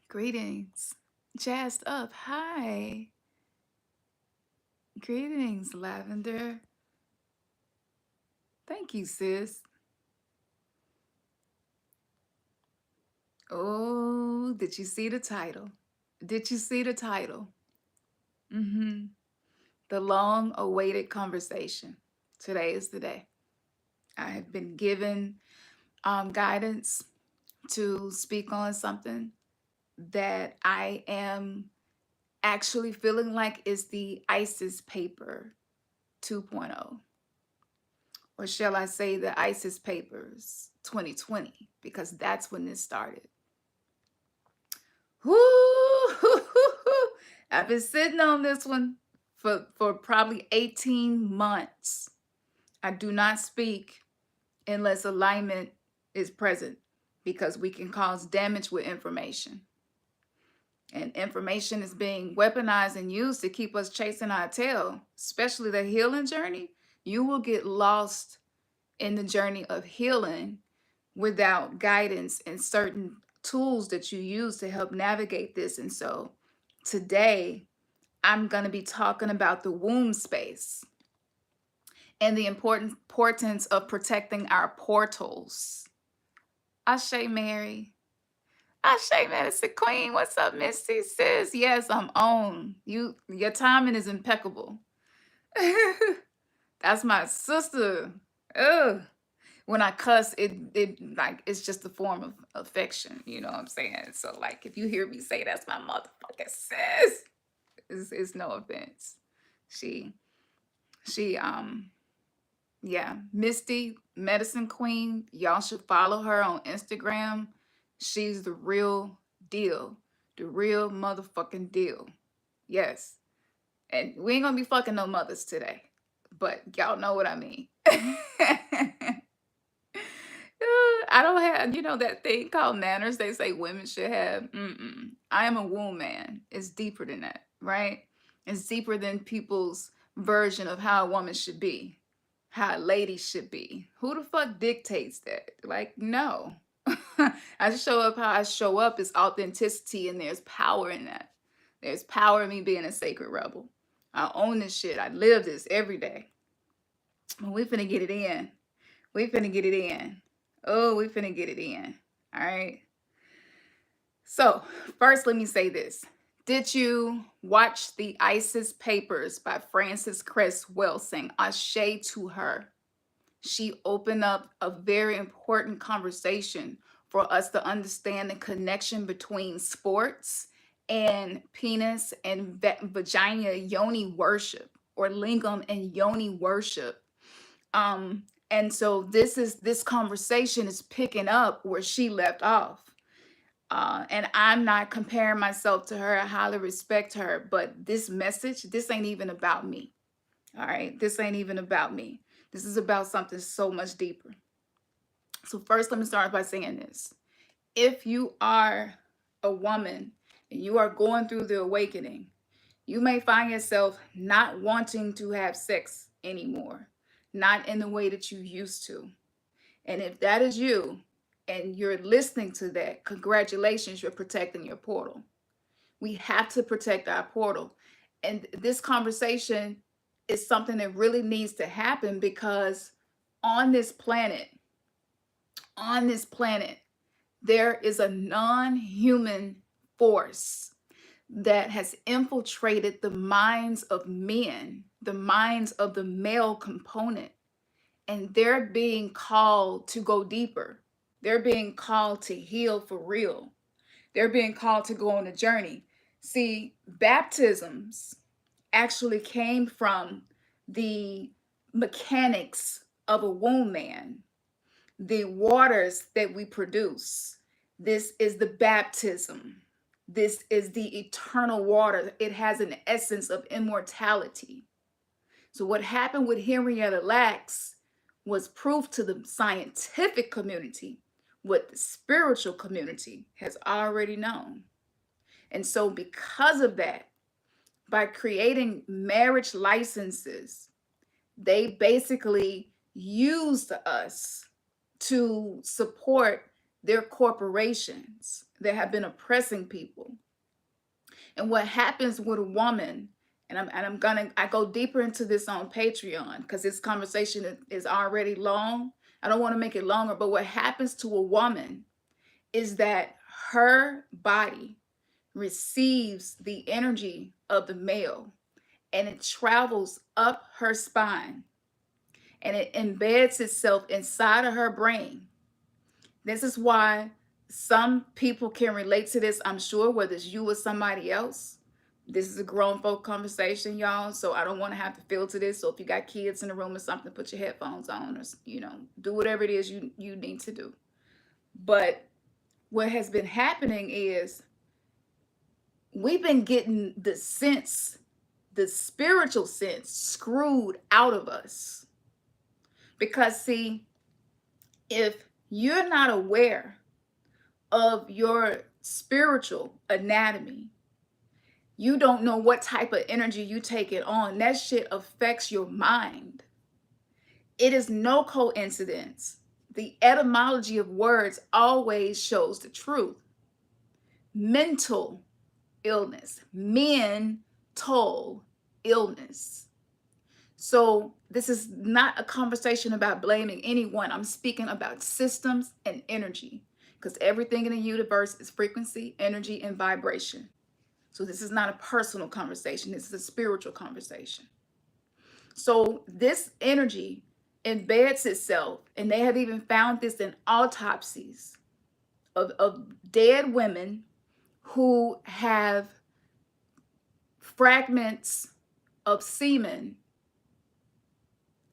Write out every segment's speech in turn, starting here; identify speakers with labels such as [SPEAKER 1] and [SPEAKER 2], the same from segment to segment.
[SPEAKER 1] Greetings. Jazzed up. Hi. Greetings, Lavender. Thank you, sis. Oh, did you see the title? Did you see the title? Mm-hmm. The long awaited conversation. Today is the day. I have been given guidance to speak on something that I am actually feeling like is the ISIS paper 2.0. Or shall I say the ISIS papers 2020, because that's when this started. Woo! I've been sitting on this one for probably 18 months. I do not speak unless alignment is present, because we can cause damage with information. And information is being weaponized and used to keep us chasing our tail, especially the healing journey. You will get lost in the journey of healing without guidance and certain tools that you use to help navigate this. And so today, I'm going to be talking about the womb space and the importance of protecting our portals. Ashe Mary. Ashe Medicine Queen. What's up, Misty? Sis, yes, I'm on. Your timing is impeccable. That's my sister. Ugh. When I cuss, it like it's just a form of affection. You know what I'm saying? So like, if you hear me say that's my motherfucking sis, it's no offense. She she yeah, Misty Medicine Queen. Y'all should follow her on Instagram. She's the real deal, the real motherfucking deal. Yes, and we ain't gonna be fucking no mothers today, but y'all know what I mean. I don't have, that thing called manners they say women should have. I am a womb man. It's deeper than that, right? It's deeper than people's version of how a woman should be, how a lady should be. Who the fuck dictates that? Like, no. I show up how I show up is authenticity, and there's power in that. There's power in me being a sacred rebel. I own this shit. I live this every day. We finna get it in. We finna get it in. Oh, we finna get it in. All right. So, first, let me say this. Did you watch the ISIS Papers by Frances Cress Welsing? Ashe to her. She opened up a very important conversation for us to understand the connection between sports and penis and vagina yoni worship, or lingam and yoni worship. And so this conversation is picking up where she left off. And I'm not comparing myself to her. I highly respect her, but this message, this ain't even about me. All right, this ain't even about me. This is about something so much deeper. So first, let me start by saying this. If you are a woman and you are going through the awakening, you may find yourself not wanting to have sex anymore, not in the way that you used to. And if that is you and you're listening to that, congratulations, you're protecting your portal. We have to protect our portal. And this conversation is something that really needs to happen, because on this planet, on this planet, there is a non-human force that has infiltrated the minds of men, the minds of the male component, and they're being called to go deeper. They're being called to heal for real. They're being called to go on a journey. See, baptisms actually came from the mechanics of a womb man, the waters that we produce. This is the baptism. This is the eternal water. It has an essence of immortality. So what happened with Henrietta Lacks was proof to the scientific community what the spiritual community has already known. And so, because of that, by creating marriage licenses, they basically used us to support their corporations that have been oppressing people. And what happens with a woman, I go deeper into this on Patreon because this conversation is already long. I don't want to make it longer, but what happens to a woman is that her body receives the energy of the male, and it travels up her spine, and it embeds itself inside of her brain. This is why some people can relate to this, I'm sure, whether it's you or somebody else. This is a grown folk conversation, y'all, so I don't want to have to filter this. So if you got kids in the room or something, put your headphones on, or do whatever it is you need to do. But what has been happening is we've been getting the spiritual sense screwed out of us. Because see, if you're not aware of your spiritual anatomy, you don't know what type of energy you take it on. That shit affects your mind. It is no coincidence. The etymology of words always shows the truth. Mental illness, mental illness. So this is not a conversation about blaming anyone. I'm speaking about systems and energy, because everything in the universe is frequency, energy, and vibration. So this is not a personal conversation. This is a spiritual conversation. So this energy embeds itself, and they have even found this in autopsies of dead women who have fragments of semen,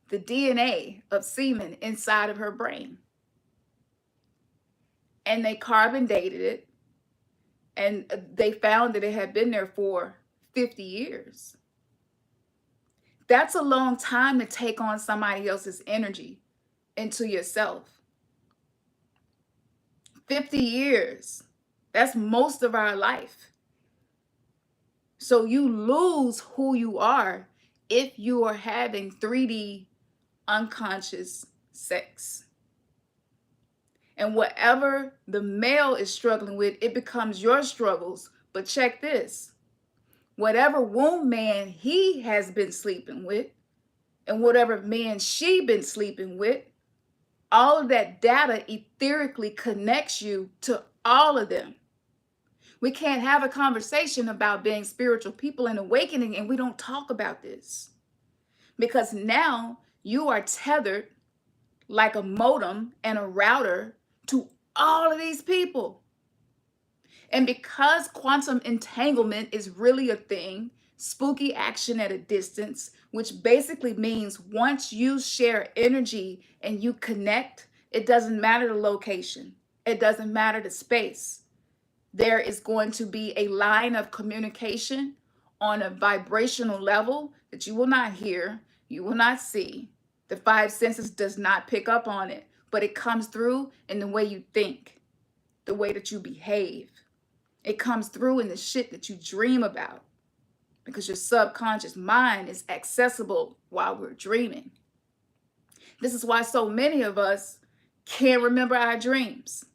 [SPEAKER 1] the DNA of semen inside of her brain. And they carbon dated it, and they found that it had been there for 50 years. That's a long time to take on somebody else's energy into yourself. 50 years. That's most of our life. So you lose who you are if you are having 3D unconscious sex. And whatever the male is struggling with, it becomes your struggles. But check this. Whatever womb man he has been sleeping with, and whatever man she been sleeping with, all of that data etherically connects you to all of them. We can't have a conversation about being spiritual people and awakening, and we don't talk about this. Because now you are tethered like a modem and a router to all of these people. And because quantum entanglement is really a thing, spooky action at a distance, which basically means once you share energy and you connect, it doesn't matter the location. It doesn't matter the space. There is going to be a line of communication on a vibrational level that you will not hear, you will not see. The five senses does not pick up on it, but it comes through in the way you think, the way that you behave. It comes through in the shit that you dream about, because your subconscious mind is accessible while we're dreaming. This is why so many of us can't remember our dreams.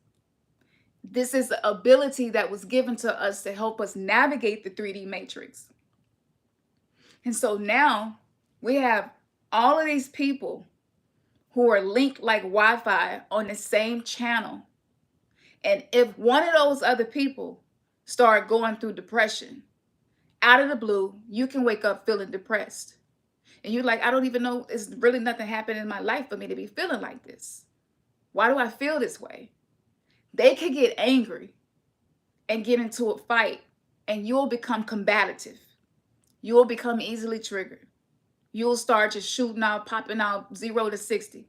[SPEAKER 1] This is the ability that was given to us to help us navigate the 3D matrix. And so now we have all of these people who are linked like Wi-Fi on the same channel. And if one of those other people start going through depression, out of the blue, you can wake up feeling depressed. And you're like, I don't even know, it's really nothing happening in my life for me to be feeling like this. Why do I feel this way? They could get angry and get into a fight, and you'll become combative. You'll become easily triggered. You'll start just shooting out, popping out 0 to 60.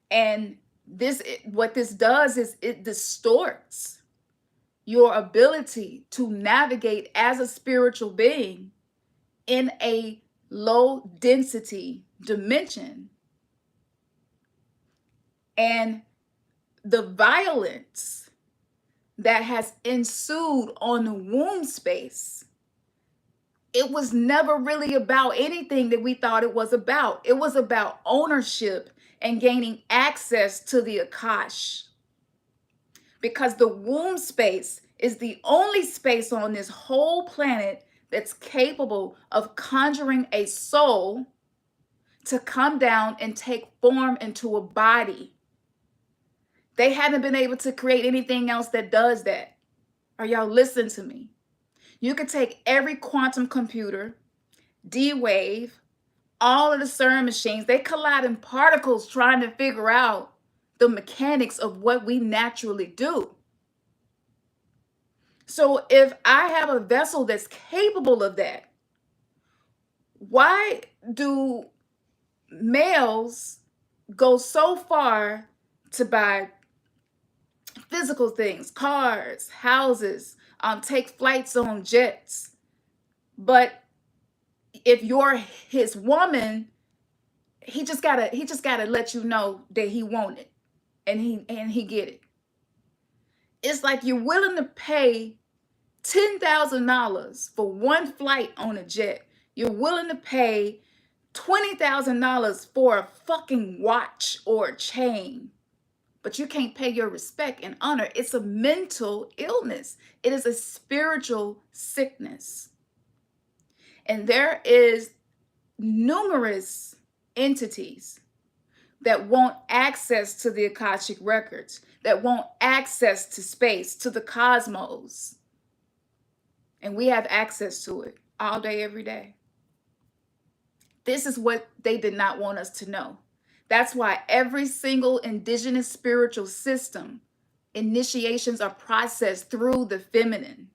[SPEAKER 1] And what this does is it distorts your ability to navigate as a spiritual being in a low density dimension. And the violence that has ensued on the womb space, it was never really about anything that we thought it was about. It was about ownership and gaining access to the Akash. Because the womb space is the only space on this whole planet that's capable of conjuring a soul to come down and take form into a body. They haven't been able to create anything else that does that. Are y'all listening to me? You could take every quantum computer, D-Wave, all of the CERN machines, they collide in particles trying to figure out the mechanics of what we naturally do. So if I have a vessel that's capable of that, why do males go so far to buy physical things, cars, houses, take flights on jets? But if you're his woman, he just gotta let you know that he want it, and he get it. It's like you're willing to pay $10,000 for one flight on a jet. You're willing to pay $20,000 for a fucking watch or a chain, but you can't pay your respect and honor. It's a mental illness. It is a spiritual sickness. And there is numerous entities that want access to the Akashic records, that want access to space, to the cosmos. And we have access to it all day, every day. This is what they did not want us to know. That's why every single indigenous spiritual system, initiations are processed through the feminine.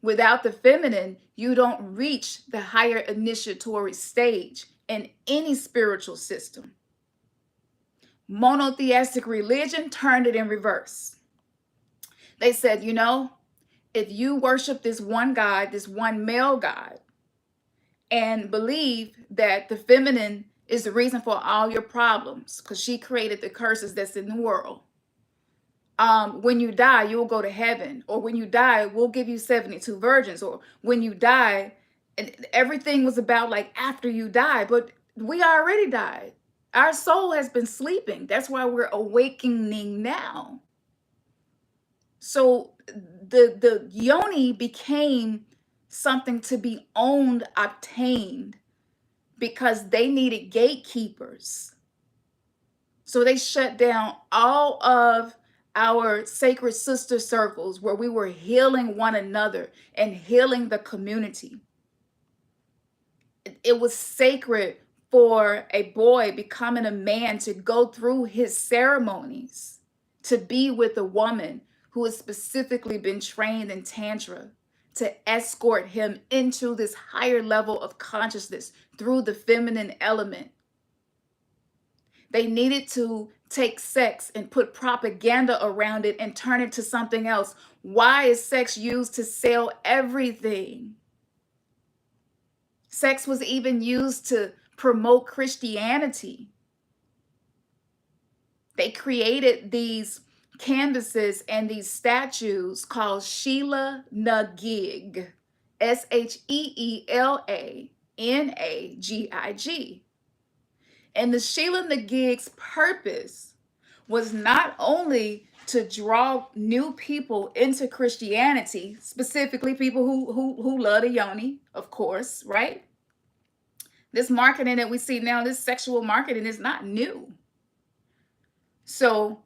[SPEAKER 1] Without the feminine, you don't reach the higher initiatory stage in any spiritual system. Monotheistic religion turned it in reverse. They said, you know, if you worship this one God, this one male God, and believe that the feminine is the reason for all your problems because she created the curses that's in the world, when you die, you'll go to heaven. Or when you die, we'll give you 72 virgins. Or when you die, and everything was about like after you die, but we already died. Our soul has been sleeping. That's why we're awakening now. So the yoni became something to be owned, obtained, because they needed gatekeepers. So they shut down all of our sacred sister circles where we were healing one another and healing the community. It was sacred for a boy becoming a man to go through his ceremonies, to be with a woman who has specifically been trained in Tantra, to escort him into this higher level of consciousness through the feminine element. They needed to take sex and put propaganda around it and turn it to something else. Why is sex used to sell everything? Sex was even used to promote Christianity. They created these canvases and these statues called Sheela Nagig, Sheelanagig. And the Sheela Nagig's purpose was not only to draw new people into Christianity, specifically people who love the yoni, of course, right? This marketing that we see now, this sexual marketing is not new. So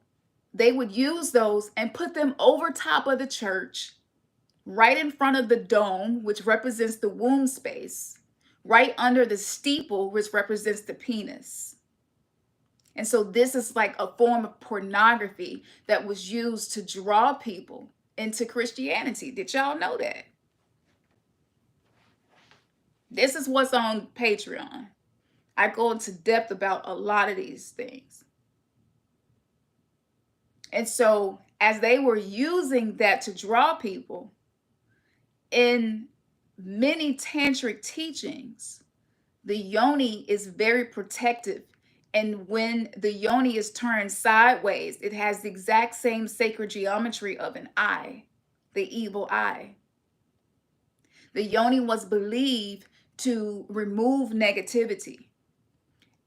[SPEAKER 1] they would use those and put them over top of the church, right in front of the dome, which represents the womb space, right under the steeple, which represents the penis. And so this is like a form of pornography that was used to draw people into Christianity. Did y'all know that? This is what's on Patreon. I go into depth about a lot of these things. And so as they were using that to draw people, in many tantric teachings, the yoni is very protective And when the yoni is turned sideways, it has the exact same sacred geometry of an eye, the evil eye. The yoni was believed to remove negativity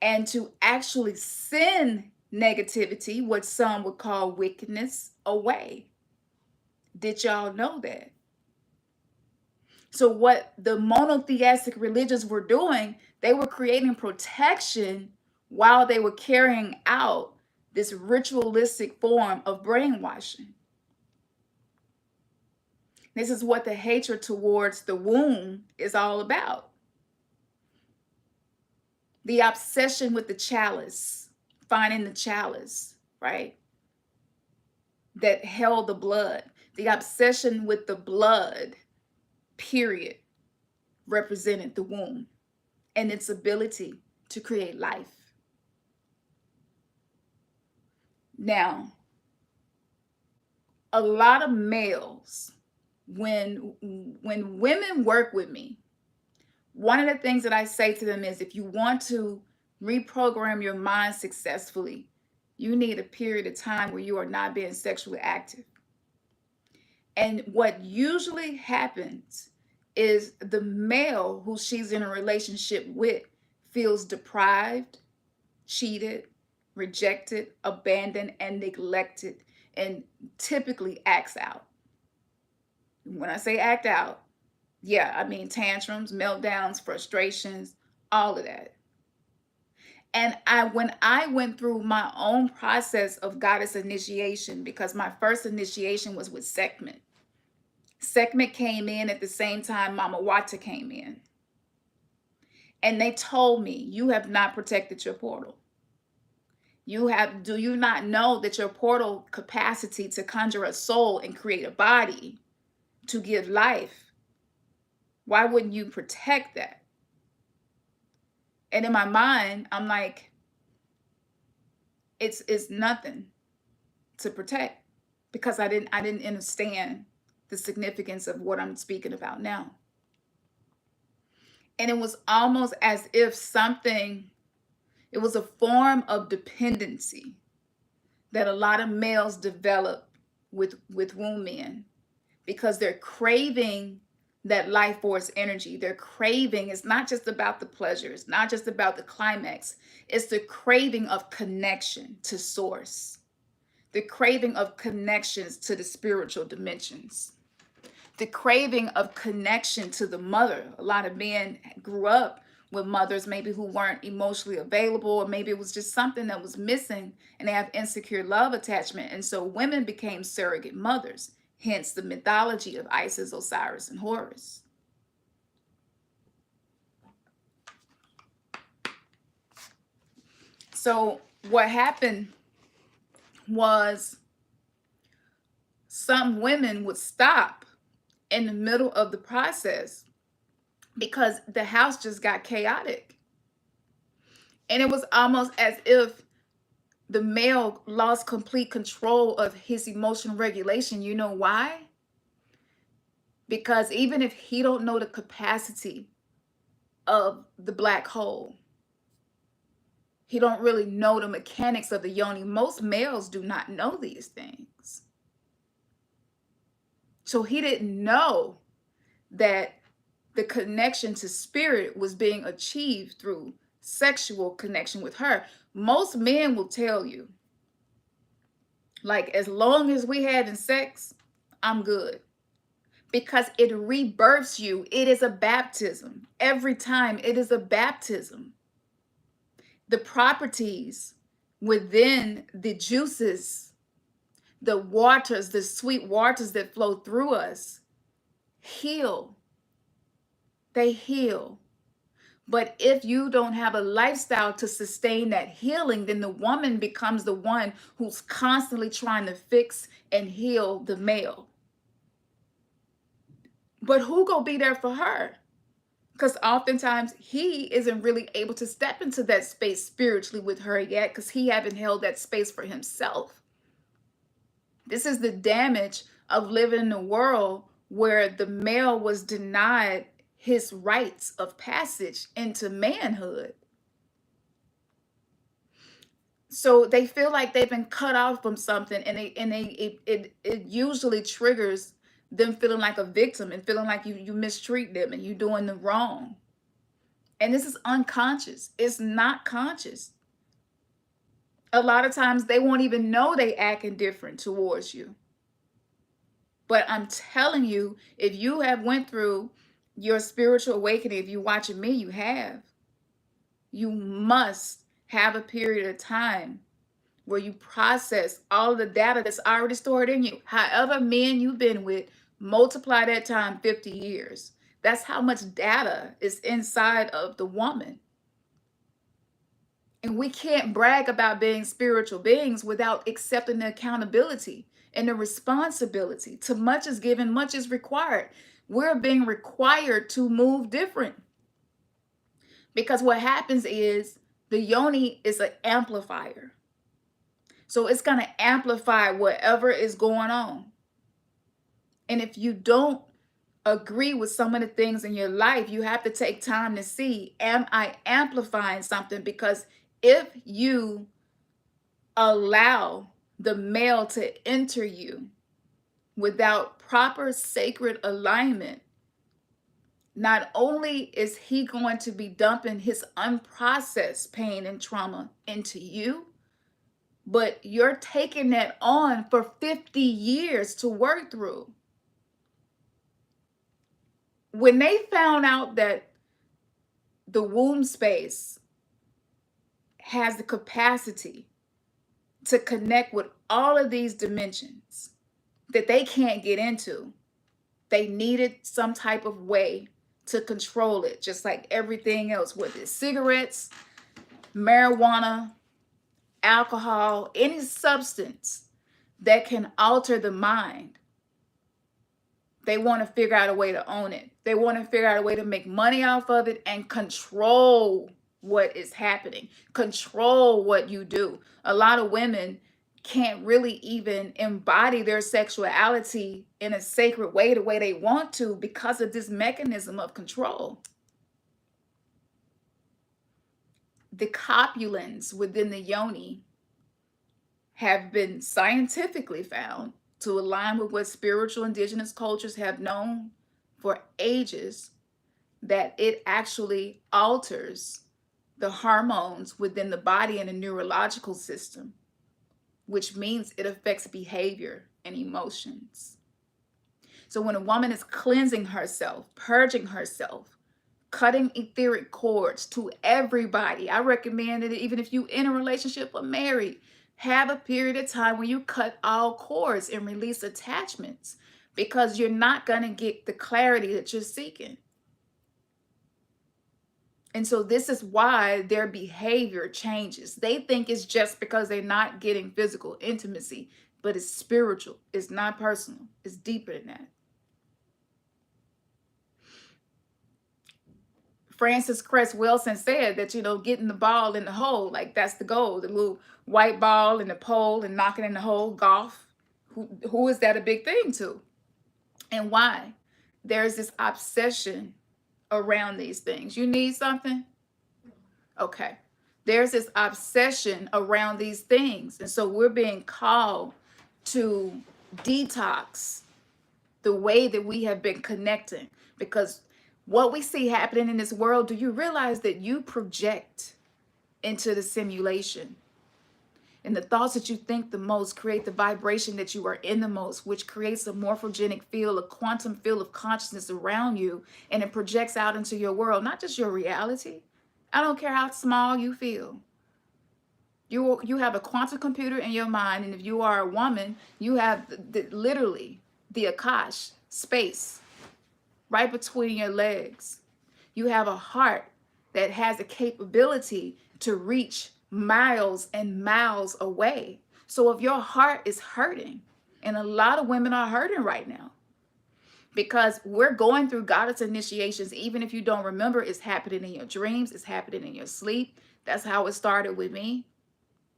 [SPEAKER 1] and to actually send negativity, what some would call wickedness, away. Did y'all know that? So what the monotheistic religions were doing, they were creating protection while they were carrying out this ritualistic form of brainwashing. This is what the hatred towards the womb is all about. The obsession with the chalice, finding the chalice, right? That held the blood. The obsession with the blood, period, represented the womb and its ability to create life. Now, a lot of males, when women work with me, one of the things that I say to them is, if you want to reprogram your mind successfully, you need a period of time where you are not being sexually active. And what usually happens is the male who she's in a relationship with feels deprived, cheated, rejected, abandoned, and neglected, and typically acts out. When I say act out, yeah, I mean tantrums, meltdowns, frustrations, all of that. And when I went through my own process of goddess initiation, because my first initiation was with Sekhmet. Sekhmet came in at the same time Mama Wata came in. And they told me, you have not protected your portal. Do you not know that your portal capacity to conjure a soul and create a body to give life, why wouldn't you protect that? And in my mind, I'm like, it's nothing to protect, because I didn't understand the significance of what I'm speaking about now. And it was almost as if it was a form of dependency that a lot of males develop with womb men, because they're craving that life force energy. They're craving, it's not just about the pleasure, it's not just about the climax, it's the craving of connection to source, the craving of connections to the spiritual dimensions, the craving of connection to the mother. A lot of men grew up with mothers maybe who weren't emotionally available, or maybe it was just something that was missing, and they have insecure love attachment. And so women became surrogate mothers, hence the mythology of Isis, Osiris, and Horus. So what happened was, some women would stop in the middle of the process because the house just got chaotic. And it was almost as if the male lost complete control of his emotional regulation. You know why? Because even if he don't know the capacity of the black hole, he don't really know the mechanics of the yoni. Most males do not know these things. So he didn't know that the connection to spirit was being achieved through sexual connection with her. Most men will tell you, like, as long as we having sex, I'm good. Because it rebirths you. It is a baptism. Every time it is a baptism. The properties within the juices, the waters, the sweet waters that flow through us, heal. They heal. But if you don't have a lifestyle to sustain that healing, then the woman becomes the one who's constantly trying to fix and heal the male. But who gonna be there for her? Because oftentimes he isn't really able to step into that space spiritually with her yet, because he haven't held that space for himself. This is the damage of living in a world where the male was denied his rites of passage into manhood. So they feel like they've been cut off from something, and it usually triggers them feeling like a victim and feeling like you mistreat them and you doing them wrong. And this is unconscious. It's not conscious. A lot of times they won't even know they act indifferent towards you. But I'm telling you, if you have went through your spiritual awakening, if you're watching me, you have. You must have a period of time where you process all of the data that's already stored in you. However men you've been with, multiply that time 50 years. That's how much data is inside of the woman. And we can't brag about being spiritual beings without accepting the accountability and the responsibility. To much is given, much is required. We're being required to move different. Because what happens is the yoni is an amplifier. So it's going to amplify whatever is going on. And if you don't agree with some of the things in your life, you have to take time to see, am I amplifying something? Because if you allow the male to enter you without proper sacred alignment, not only is he going to be dumping his unprocessed pain and trauma into you, but you're taking that on for 50 years to work through. When they found out that the womb space has the capacity to connect with all of these dimensions that they can't get into, they needed some type of way to control it, just like everything else, whether it's cigarettes, marijuana, alcohol, any substance that can alter the mind. They want to figure out a way to own it. They want to figure out a way to make money off of it and control what is happening, control what you do. A lot of women can't really even embody their sexuality in a sacred way the way they want to because of this mechanism of control. The copulins within the yoni have been scientifically found to align with what spiritual indigenous cultures have known for ages, that it actually alters the hormones within the body and the neurological system, which means it affects behavior and emotions. So when a woman is cleansing herself, purging herself, cutting etheric cords to everybody, I recommend that even if you in a relationship or married, have a period of time where you cut all cords and release attachments, because you're not going to get the clarity that you're seeking. And so this is why their behavior changes. They think it's just because they're not getting physical intimacy, but it's spiritual. It's not personal. It's deeper than that. Francis Cress Wilson said that, getting the ball in the hole, like that's the goal, the little white ball in the pole and knocking in the hole, golf. Who is that a big thing to? And why? There's this obsession around these things. You need something? Okay. There's this obsession around these things. And so we're being called to detox the way that we have been connecting, because what we see happening in this world, do you realize that you project into the simulation? And the thoughts that you think the most create the vibration that you are in the most, which creates a morphogenic field, a quantum field of consciousness around you, and it projects out into your world, not just your reality. I don't care how small you feel. You have a quantum computer in your mind, and if you are a woman, you have literally the Akash space right between your legs. You have a heart that has the capability to reach miles and miles away. So if your heart is hurting, and a lot of women are hurting right now, because we're going through goddess initiations, even if you don't remember, it's happening in your dreams, it's happening in your sleep. That's how it started with me.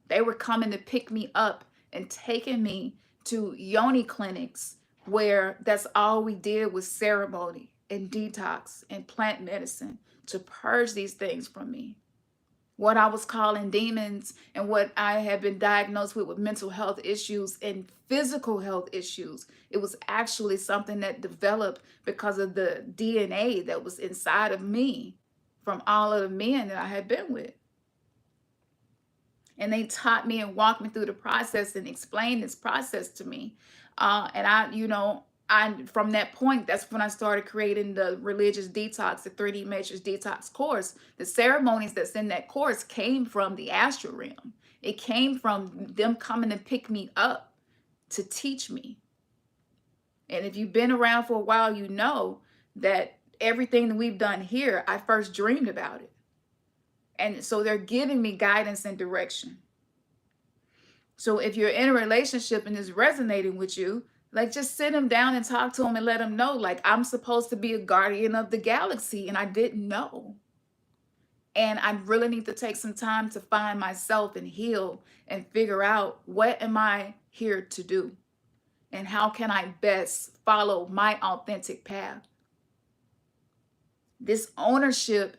[SPEAKER 1] They were coming to pick me up and taking me to yoni clinics where that's all we did was ceremony and detox and plant medicine to purge these things from me. what I was calling demons and what I had been diagnosed with mental health issues and physical health issues. It was actually something that developed because of the DNA that was inside of me from all of the men that I had been with. And they taught me and walked me through the process and explained this process to me. And I from that point, that's when I started creating the religious detox, the 3D matrix detox course. The ceremonies that's in that course came from the astral realm. It came from them coming to pick me up to teach me. And if you've been around for a while, you know that everything that we've done here, I first dreamed about it. And so they're giving me guidance and direction. So if you're in a relationship and it's resonating with you, like just sit them down and talk to them and let them know, like, I'm supposed to be a guardian of the galaxy and I didn't know. And I really need to take some time to find myself and heal and figure out what am I here to do and how can I best follow my authentic path. This ownership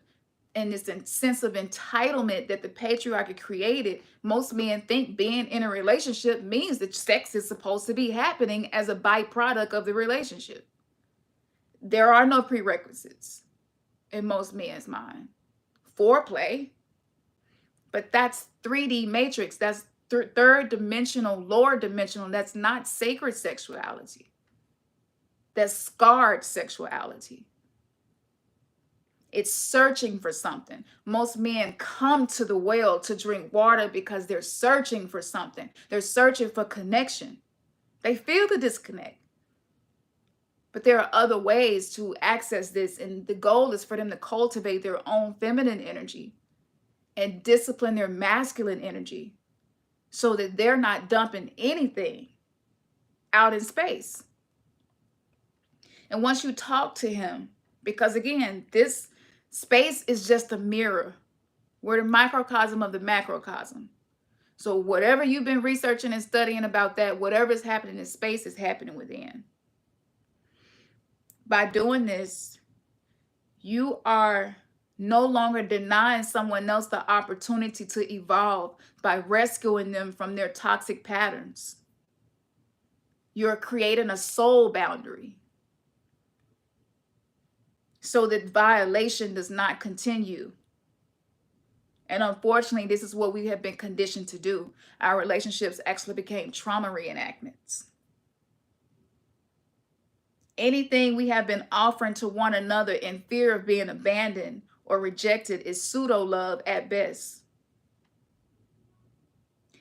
[SPEAKER 1] and this sense of entitlement that the patriarchy created, most men think being in a relationship means that sex is supposed to be happening as a byproduct of the relationship. There are no prerequisites in most men's mind. Foreplay, but that's 3D matrix, that's third dimensional, lower dimensional, that's not sacred sexuality. That's scarred sexuality. It's searching for something. Most men come to the well to drink water because they're searching for something. They're searching for connection. They feel the disconnect. But there are other ways to access this, and the goal is for them to cultivate their own feminine energy and discipline their masculine energy so that they're not dumping anything out in space. And once you talk to him, because again, this space is just a mirror. We're the microcosm of the macrocosm. So whatever you've been researching and studying about that, whatever is happening in space is happening within. By doing this, you are no longer denying someone else the opportunity to evolve by rescuing them from their toxic patterns. You're creating a soul boundary so that violation does not continue. And unfortunately, this is what we have been conditioned to do. Our relationships actually became trauma reenactments. Anything we have been offering to one another in fear of being abandoned or rejected is pseudo love at best.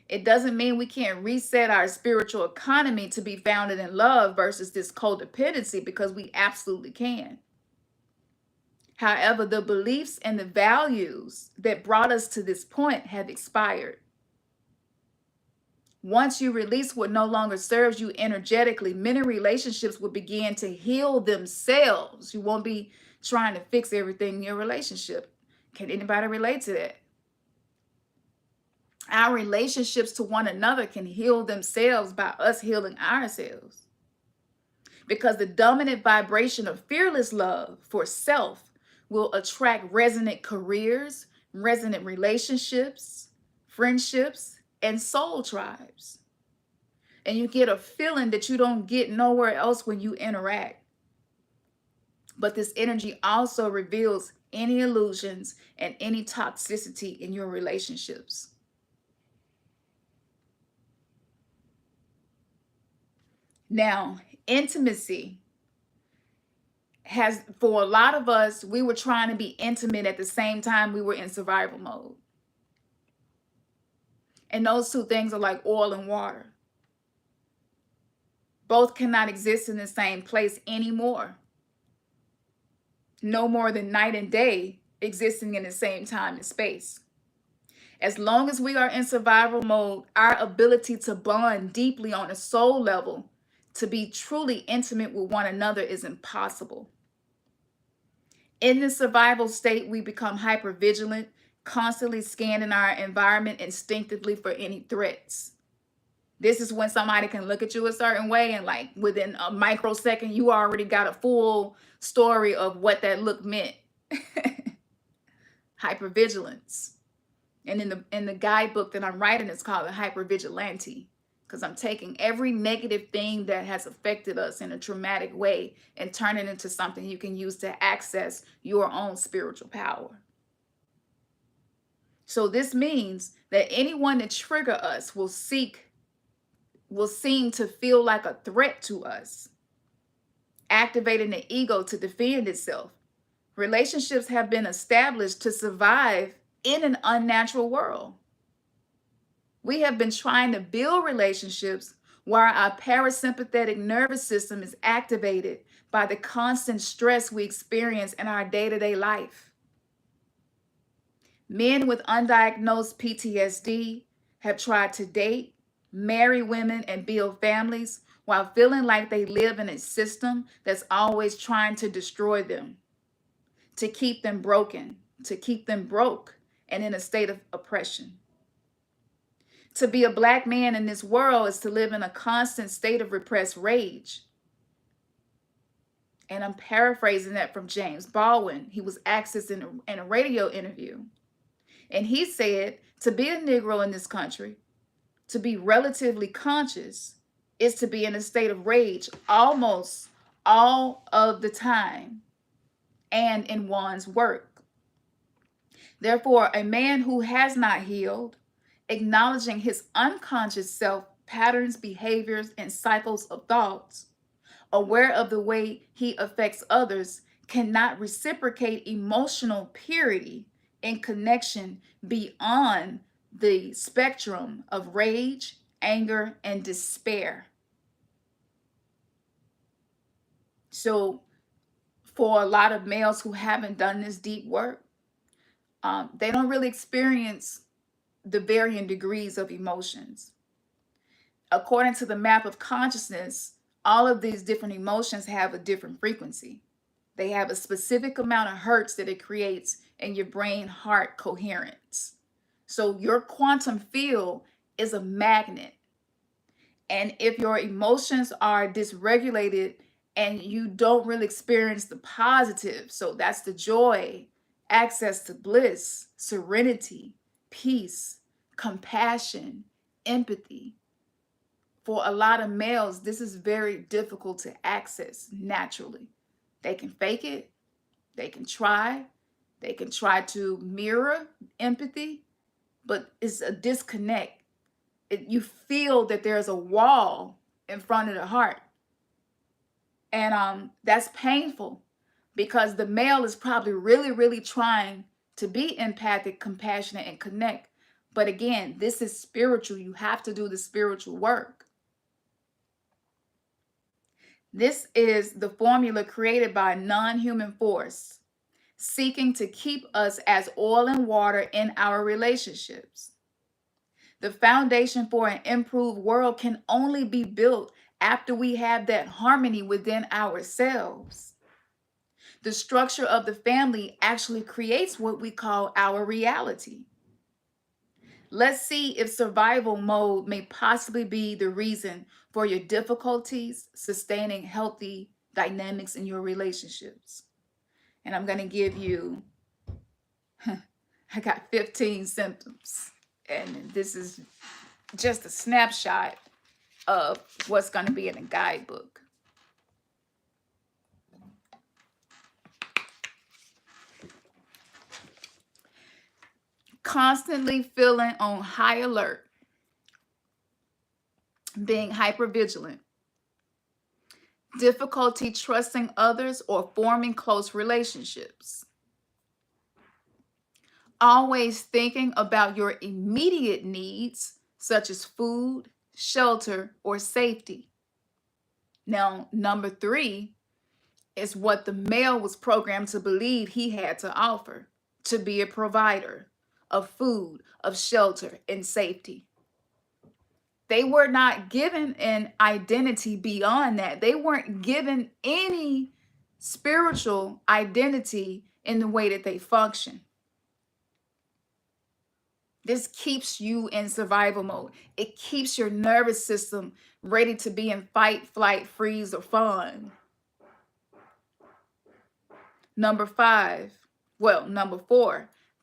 [SPEAKER 1] It doesn't mean we can't reset our spiritual economy to be founded in love versus this codependency, because we absolutely can. However, the beliefs and the values that brought us to this point have expired. Once you release what no longer serves you energetically, many relationships will begin to heal themselves. You won't be trying to fix everything in your relationship. Can anybody relate to that? Our relationships to one another can heal themselves by us healing ourselves. Because the dominant vibration of fearless love for self will attract resonant careers, resonant relationships, friendships, and soul tribes. And you get a feeling that you don't get nowhere else when you interact. But this energy also reveals any illusions and any toxicity in your relationships. Now, intimacy has, for a lot of us, we were trying to be intimate at the same time we were in survival mode. And those two things are like oil and water. Both cannot exist in the same place anymore. No more than night and day existing in the same time and space. As long as we are in survival mode, our ability to bond deeply on a soul level, to be truly intimate with one another, is impossible. In the survival state, we become hypervigilant, constantly scanning our environment instinctively for any threats. This is when somebody can look at you a certain way and like within a microsecond, you already got a full story of what that look meant. Hypervigilance. And in the guidebook that I'm writing, it's called the Hypervigilante, because I'm taking every negative thing that has affected us in a traumatic way and turning it into something you can use to access your own spiritual power. So this means that anyone that trigger us will seem to feel like a threat to us, activating the ego to defend itself. Relationships have been established to survive in an unnatural world. We have been trying to build relationships while our parasympathetic nervous system is activated by the constant stress we experience in our day-to-day life. Men with undiagnosed PTSD have tried to date, marry women, and build families while feeling like they live in a system that's always trying to destroy them, to keep them broken, to keep them broke and in a state of oppression. To be a Black man in this world is to live in a constant state of repressed rage. And I'm paraphrasing that from James Baldwin. He was asked in a radio interview. And he said, to be a Negro in this country, to be relatively conscious, is to be in a state of rage almost all of the time and in one's work. Therefore, a man who has not healed, acknowledging his unconscious self patterns, behaviors, and cycles of thoughts, aware of the way he affects others, cannot reciprocate emotional purity and connection beyond the spectrum of rage, anger, and despair. So for a lot of males who haven't done this deep work, they don't really experience the varying degrees of emotions. According to the map of consciousness, all of these different emotions have a different frequency. They have a specific amount of hertz that it creates in your brain-heart coherence. So your quantum field is a magnet. And if your emotions are dysregulated and you don't really experience the positive, so that's the joy, access to bliss, serenity, peace, compassion, empathy. For a lot of males, this is very difficult to access naturally. They can fake it, they can try to mirror empathy, but it's a disconnect. You feel that there's a wall in front of the heart. And that's painful because the male is probably really, really trying to be empathic, compassionate, and connect. But again, this is spiritual. You have to do the spiritual work. This is the formula created by a non-human force, seeking to keep us as oil and water in our relationships. The foundation for an improved world can only be built after we have that harmony within ourselves. The structure of the family actually creates what we call our reality. Let's see if survival mode may possibly be the reason for your difficulties sustaining healthy dynamics in your relationships. And I'm going to give you, I got 15 symptoms. And this is just a snapshot of what's going to be in the guidebook. Constantly feeling on high alert, being hypervigilant, difficulty trusting others or forming close relationships, always thinking about your immediate needs, such as food, shelter, or safety. Now, number 3 is what the male was programmed to believe he had to offer, to be a provider of food, of shelter, and safety. They were not given an identity beyond that. They weren't given any spiritual identity in the way that they function. This keeps you in survival mode. It keeps your nervous system ready to be in fight, flight, freeze, or fawn. Number 4,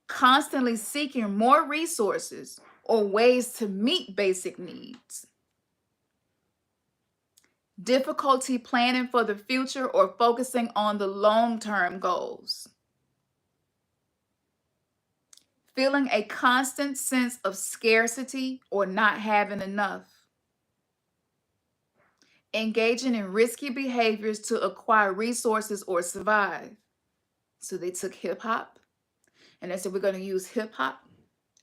[SPEAKER 1] constantly seeking more resources or ways to meet basic needs, difficulty planning for the future or focusing on the long-term goals, feeling a constant sense of scarcity or not having enough, engaging in risky behaviors to acquire resources or survive. So they took hip hop and they said, we're going to use hip hop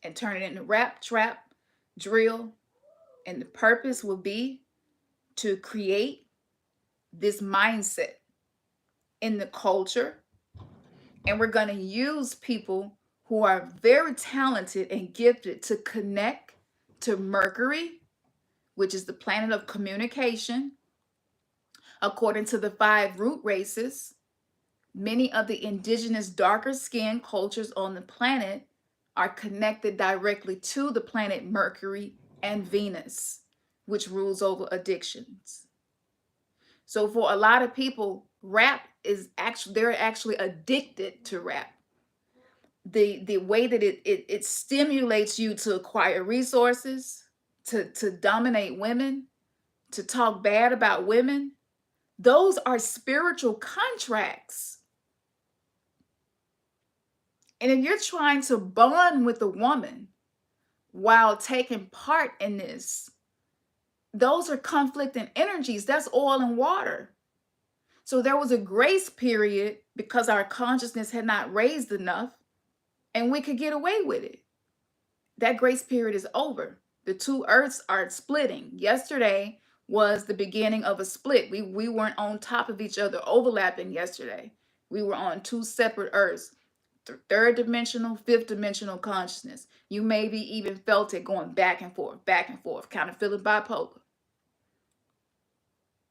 [SPEAKER 1] and turn it into rap, trap, drill. And the purpose will be to create this mindset in the culture. And we're going to use people who are very talented and gifted to connect to Mercury, which is the planet of communication. According to the 5 root races, many of the indigenous darker skinned cultures on the planet are connected directly to the planet Mercury and Venus, which rules over addictions. So for a lot of people, rap is actually, they're actually addicted to rap. The way that it stimulates you to acquire resources, to dominate women, to talk bad about women, those are spiritual contracts. And if you're trying to bond with a woman while taking part in this, those are conflicting energies. That's oil and water. So there was a grace period because our consciousness had not raised enough and we could get away with it. That grace period is over. The 2 earths are splitting. Yesterday was the beginning of a split. We weren't on top of each other overlapping yesterday. We were on 2 separate earths. 3rd dimensional, 5th dimensional consciousness. You maybe even felt it going back and forth, kind of feeling bipolar.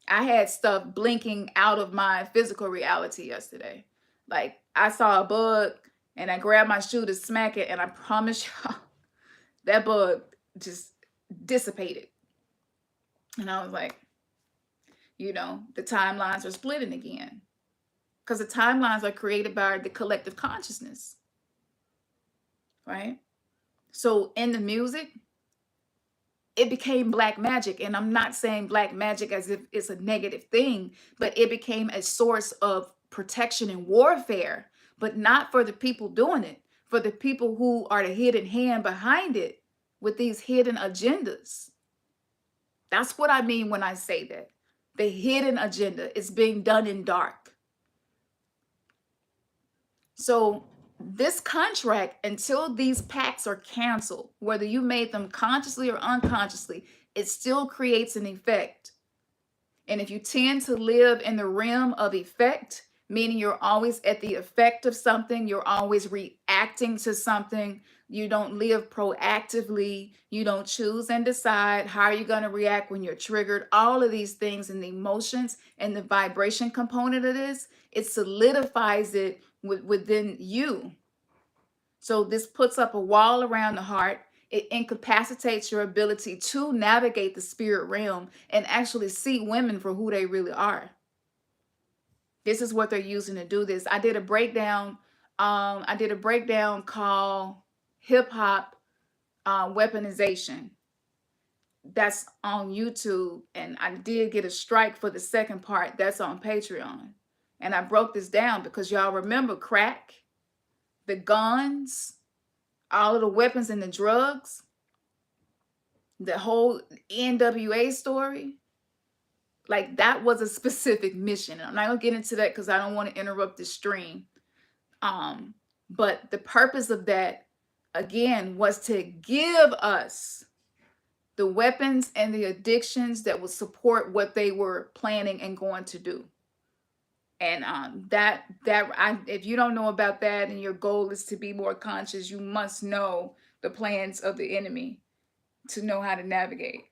[SPEAKER 1] I had stuff blinking out of my physical reality yesterday. Like I saw a bug and I grabbed my shoe to smack it, and I promise y'all, that bug just dissipated. And I was like, the timelines are splitting again. Because the timelines are created by the collective consciousness. Right? So in the music, it became black magic. And I'm not saying black magic as if it's a negative thing, but it became a source of protection and warfare, but not for the people doing it, for the people who are the hidden hand behind it with these hidden agendas. That's what I mean when I say that. The hidden agenda is being done in dark. So this contract, until these pacts are canceled, whether you made them consciously or unconsciously, it still creates an effect. And if you tend to live in the realm of effect, meaning you're always at the effect of something, you're always reacting to something, you don't live proactively, you don't choose and decide how are you going to react when you're triggered, all of these things and the emotions and the vibration component of this, it solidifies it within you. So this puts up a wall around the heart. It incapacitates your ability to navigate the spirit realm and actually see women for who they really are. This is what they're using to do this. I did a breakdown. Called Hip Hop Weaponization. That's on YouTube, and I did get a strike for the second part. That's on Patreon. And I broke this down because y'all remember crack, the guns, all of the weapons and the drugs, the whole NWA story. Like that was a specific mission. I'm not gonna get into that because I don't want to interrupt the stream. But the purpose of that, again, was to give us the weapons and the addictions that would support what they were planning and going to do. And if you don't know about that and your goal is to be more conscious, you must know the plans of the enemy to know how to navigate.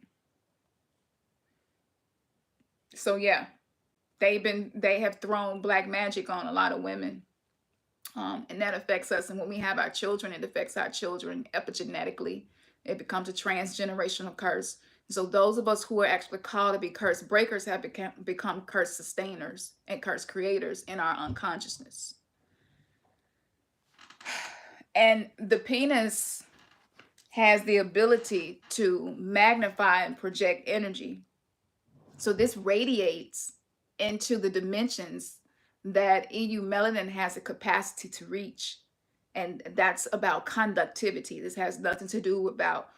[SPEAKER 1] So yeah, they have thrown black magic on a lot of women. And that affects us. And when we have our children, it affects our children epigenetically. It becomes a transgenerational curse. So those of us who are actually called to be curse breakers have become curse sustainers and curse creators in our unconsciousness. And the penis has the ability to magnify and project energy. So this radiates into the dimensions that EU melanin has a capacity to reach. And that's about conductivity. This has nothing to do about,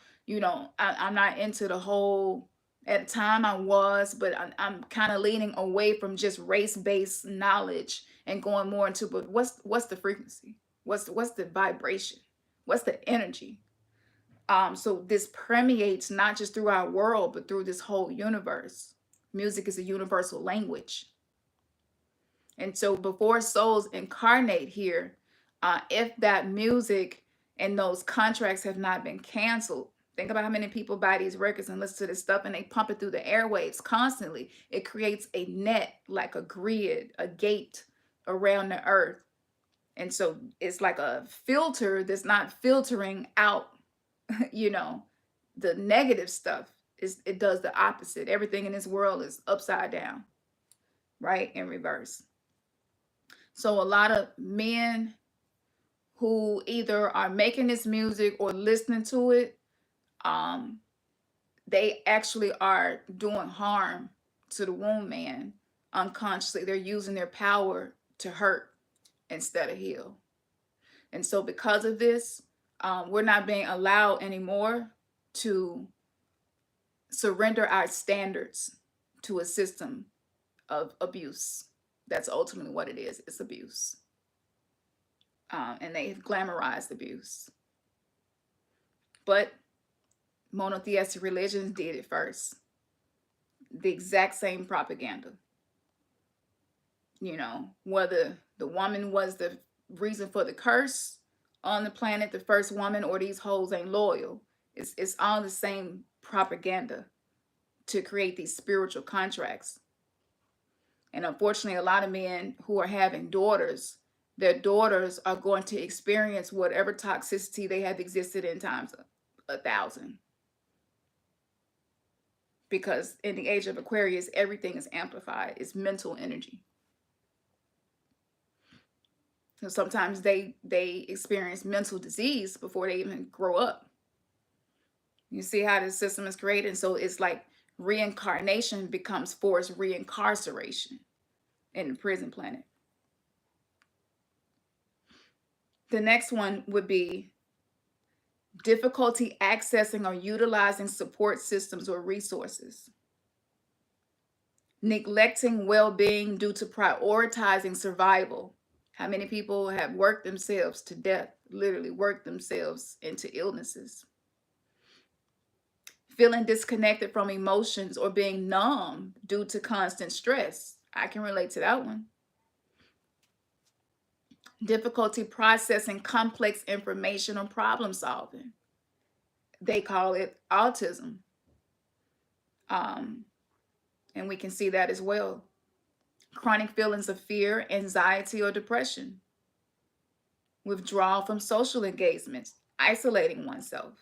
[SPEAKER 1] I'm not into the whole, at the time I was, but I'm kind of leaning away from just race-based knowledge and going more into, but what's the frequency? What's the vibration? What's the energy? So this permeates not just through our world, but through this whole universe. Music is a universal language. And so before souls incarnate here, if that music and those contracts have not been canceled, think about how many people buy these records and listen to this stuff and they pump it through the airwaves constantly. It creates a net, like a grid, a gate around the earth. And so it's like a filter that's not filtering out, the negative stuff. It does the opposite. Everything in this world is upside down, right? In reverse. So a lot of men who either are making this music or listening to it, they actually are doing harm to the womb man unconsciously. They're using their power to hurt instead of heal. And so because of this, we're not being allowed anymore to surrender our standards to a system of abuse. That's ultimately what it is. It's abuse. And they have glamorized abuse. But monotheistic religions did it first. The exact same propaganda. Whether the woman was the reason for the curse on the planet, the first woman, or these hoes ain't loyal. It's all the same propaganda to create these spiritual contracts. And unfortunately, a lot of men who are having daughters, their daughters are going to experience whatever toxicity they have existed in times 1,000. Because in the age of Aquarius, everything is amplified. It's mental energy. So sometimes they experience mental disease before they even grow up. You see how the system is created? So it's like reincarnation becomes forced reincarceration in the prison planet. The next one would be difficulty accessing or utilizing support systems or resources. Neglecting well-being due to prioritizing survival. How many people have worked themselves to death, literally worked themselves into illnesses? Feeling disconnected from emotions or being numb due to constant stress. I can relate to that one. Difficulty processing complex information or problem solving. They call it autism. And we can see that as well. Chronic feelings of fear, anxiety, or depression. Withdrawal from social engagements, isolating oneself.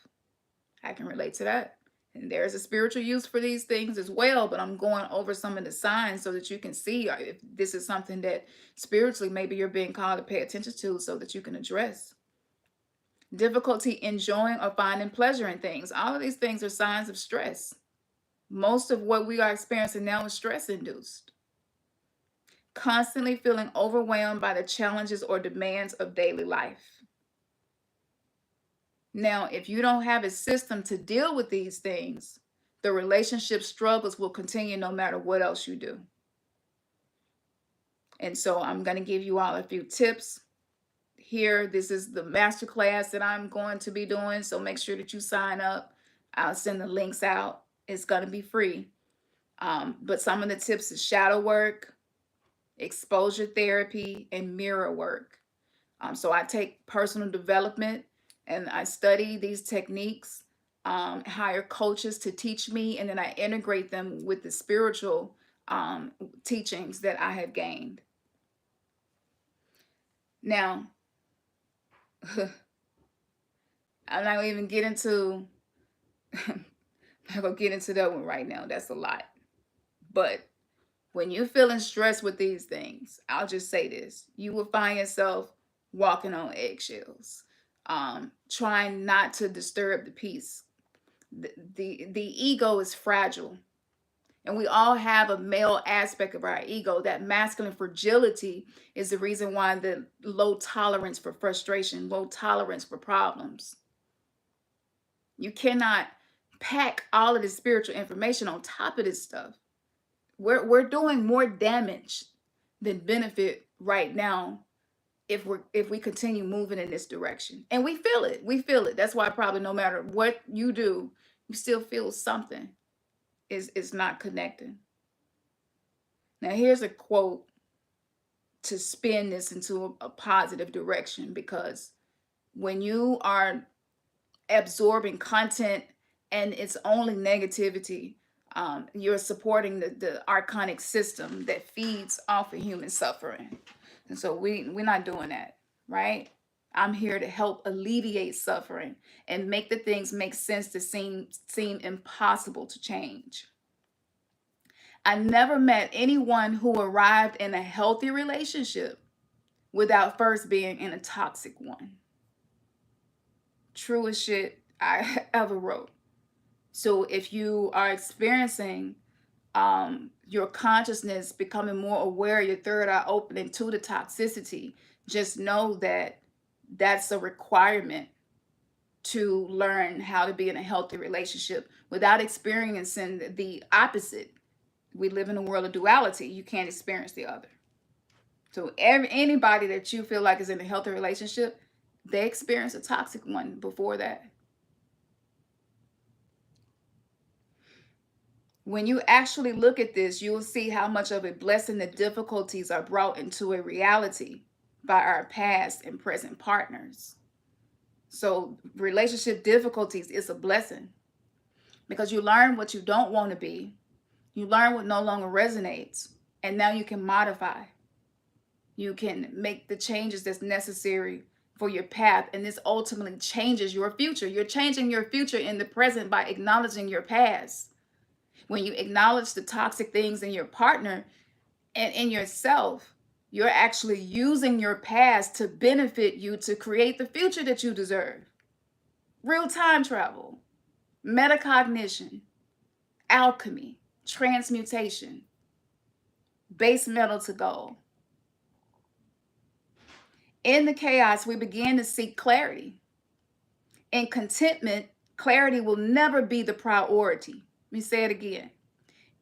[SPEAKER 1] I can relate to that. And there's a spiritual use for these things as well, but I'm going over some of the signs so that you can see if this is something that spiritually maybe you're being called to pay attention to so that you can address. Difficulty enjoying or finding pleasure in things. All of these things are signs of stress. Most of what we are experiencing now is stress-induced. Constantly feeling overwhelmed by the challenges or demands of daily life. Now, if you don't have a system to deal with these things, the relationship struggles will continue no matter what else you do. And so I'm going to give you all a few tips here. This is the masterclass that I'm going to be doing, so make sure that you sign up. I'll send the links out. It's going to be free. But some of the tips is shadow work, exposure therapy, and mirror work. So I take personal development and I study these techniques, hire coaches to teach me, and then I integrate them with the spiritual teachings that I have gained. Now, I'm not gonna even get into I'm not gonna get into that one right now. That's a lot. But when you're feeling stressed with these things, I'll just say this: you will find yourself walking on eggshells. trying not to disturb the peace. The ego is fragile, and we all have a male aspect of our ego. That masculine fragility is the reason why the low tolerance for frustration, low tolerance for problems. You cannot pack all of this spiritual information on top of this stuff. We're doing more damage than benefit right now if we continue moving in this direction. And we feel it. We feel it. That's why probably no matter what you do, you still feel something is not connecting. Now here's a quote to spin this into a positive direction, because when you are absorbing content and it's only negativity, you're supporting the archonic system that feeds off of human suffering. And so we're not doing that, right? I'm here to help alleviate suffering and make the things make sense to seem impossible to change. I never met anyone who arrived in a healthy relationship without first being in a toxic one. Truest shit I ever wrote. So if you are experiencing your consciousness becoming more aware, your third eye opening to the toxicity, just know that that's a requirement to learn how to be in a healthy relationship without experiencing the opposite. We live in a world of duality. You can't experience the other. So anybody that you feel like is in a healthy relationship, they experienced a toxic one before that. When you actually look at this, you will see how much of a blessing the difficulties are brought into a reality by our past and present partners. So relationship difficulties is a blessing, because you learn what you don't want to be. You learn what no longer resonates, and now you can modify. You can make the changes that's necessary for your path, and this ultimately changes your future. You're changing your future in the present by acknowledging your past. When you acknowledge the toxic things in your partner and in yourself, you're actually using your past to benefit you to create the future that you deserve. Real time travel, metacognition, alchemy, transmutation, base metal to gold. In the chaos, we begin to seek clarity. In contentment, clarity will never be the priority. Let me say it again.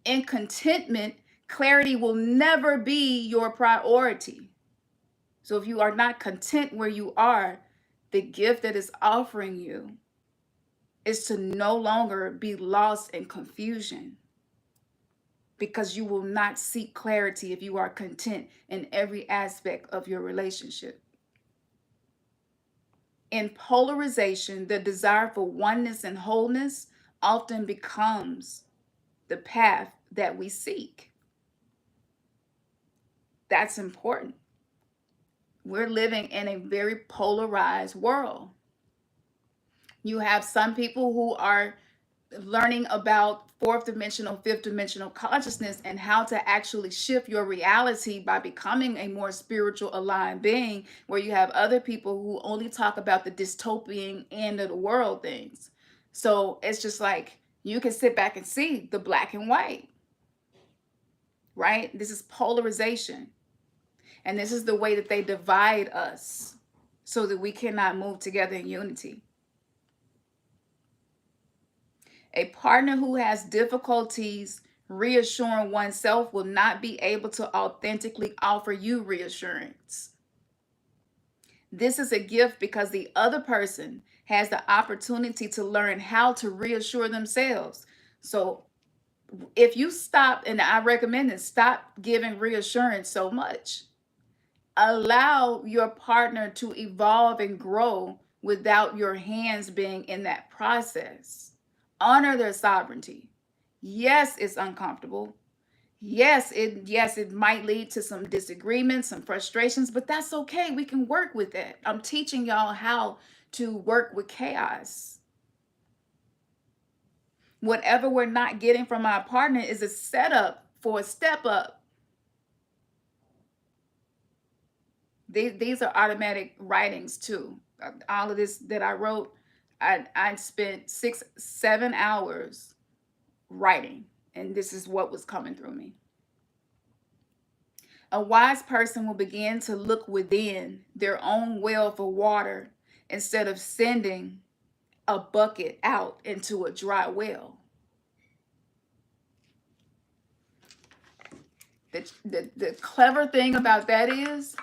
[SPEAKER 1] In contentment, clarity will never be your priority. So if you are not content where you are, the gift that is offering you is to no longer be lost in confusion, because you will not seek clarity if you are content in every aspect of your relationship. In polarization, the desire for oneness and wholeness often becomes the path that we seek. That's important. We're living in a very polarized world. You have some people who are learning about fourth dimensional, fifth dimensional consciousness and how to actually shift your reality by becoming a more spiritual aligned being, where you have other people who only talk about the dystopian end of the world things. So it's just like you can sit back and see the black and white, right? This is polarization. And this is the way that they divide us so that we cannot move together in unity. A partner who has difficulties reassuring oneself will not be able to authentically offer you reassurance. This is a gift because the other person has the opportunity to learn how to reassure themselves. So if you stop, and I recommend it, stop giving reassurance so much. Allow your partner to evolve and grow without your hands being in that process. Honor their sovereignty. Yes, it's uncomfortable. Yes, it might lead to some disagreements, some frustrations, but that's okay. We can work with that. I'm teaching y'all how to work with chaos. Whatever we're not getting from our partner is a setup for a step up. These are automatic writings too. all of this that I wrote, I spent 6 7 hours writing, and this is what was coming through me. A wise person will begin to look within their own well for water instead of sending a bucket out into a dry well. The clever thing about that is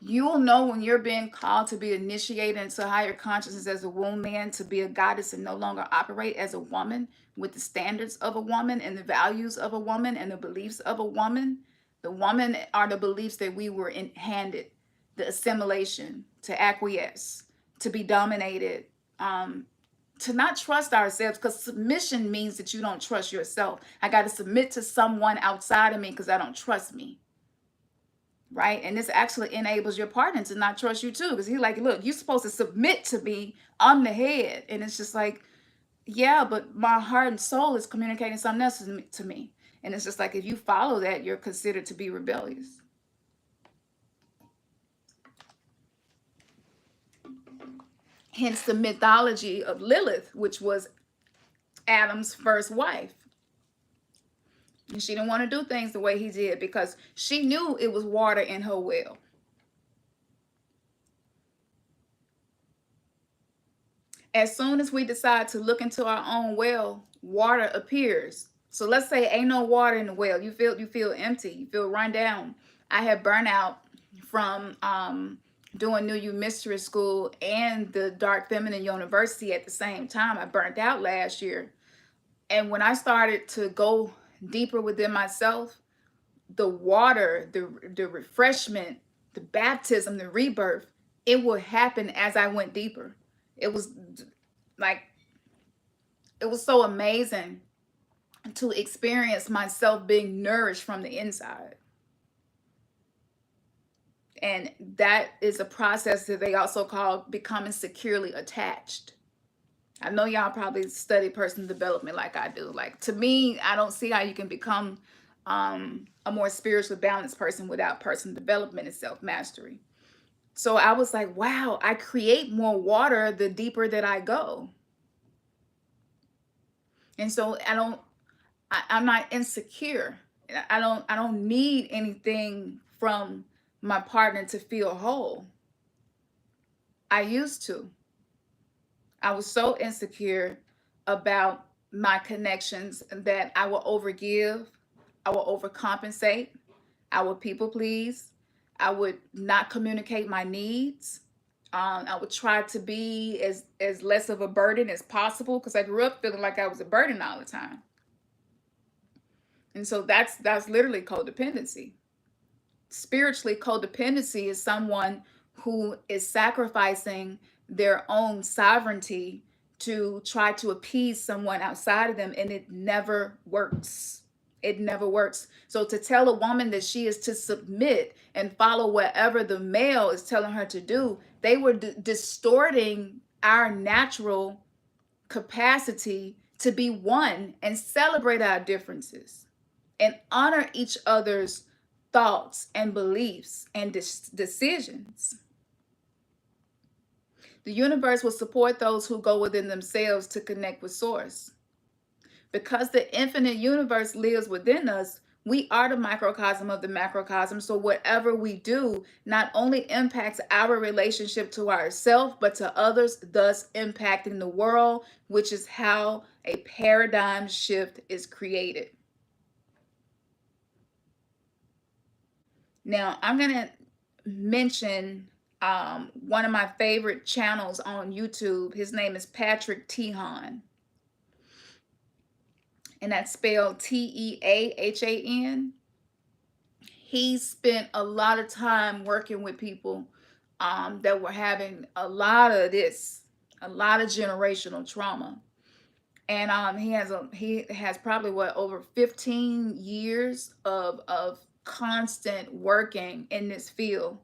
[SPEAKER 1] you'll know when you're being called to be initiated into higher consciousness as a woman, to be a goddess and no longer operate as a woman with the standards of a woman and the values of a woman and the beliefs of a woman. The woman are the beliefs that we were handed, the assimilation, to acquiesce, to be dominated, to not trust ourselves, because submission means that you don't trust yourself. I got to submit to someone outside of me because I don't trust me. Right? And this actually enables your partner to not trust you too, because he's like, look, you're supposed to submit to me. I'm the head. And it's just like, yeah, but my heart and soul is communicating something else to me. And it's just like, if you follow that, you're considered to be rebellious. Hence the mythology of Lilith, which was Adam's first wife. And she didn't want to do things the way he did because she knew it was water in her well. As soon as we decide to look into our own well, water appears. So let's say ain't no water in the well. You feel empty. You feel run down. I had burnout from doing New You Mystery School and the Dark Feminine University at the same time. I burnt out last year. And when I started to go deeper within myself, the water, the refreshment, the baptism, the rebirth, it would happen as I went deeper. It was like, it was so amazing to experience myself being nourished from the inside. And that is a process that they also call becoming securely attached. I know y'all probably study personal development like I do. Like, to me, I don't see how you can become a more spiritually balanced person without personal development and self-mastery. So I was like, wow, I create more water the deeper that I go. And so I'm not insecure. I don't need anything from my partner to feel whole. I used to. I was so insecure about my connections that I will overgive, I will overcompensate, I would people please, I would not communicate my needs. I would try to be as less of a burden as possible because I grew up feeling like I was a burden all the time. And so that's literally codependency. Spiritually, codependency is someone who is sacrificing their own sovereignty to try to appease someone outside of them, and it never works. It never works. So to tell a woman that she is to submit and follow whatever the male is telling her to do, they were distorting our natural capacity to be one and celebrate our differences and honor each other's thoughts and beliefs and decisions. The universe will support those who go within themselves to connect with Source. Because the infinite universe lives within us, we are the microcosm of the macrocosm. So whatever we do not only impacts our relationship to ourselves, but to others, thus impacting the world, which is how a paradigm shift is created. Now, I'm going to mention one of my favorite channels on YouTube. His name is Patrick Tehan. And that's spelled Teahan. He spent a lot of time working with people that were having a lot of generational trauma. And he has probably over 15 years of constant working in this field.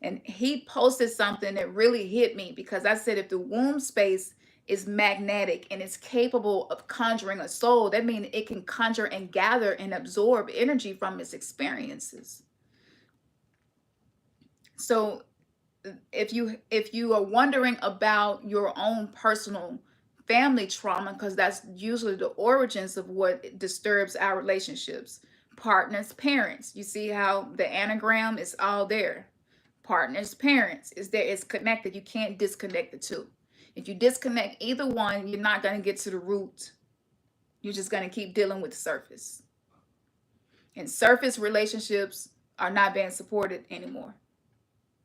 [SPEAKER 1] And he posted something that really hit me, because I said, if the womb space is magnetic and it's capable of conjuring a soul, that means it can conjure and gather and absorb energy from its experiences. So if you are wondering about your own personal family trauma, because that's usually the origins of what disturbs our relationships. Partners, parents. You see how the anagram is all there. Partners, parents is there. It's connected. You can't disconnect the two. If you disconnect either one, you're not going to get to the root. You're just going to keep dealing with the surface. And surface relationships are not being supported anymore.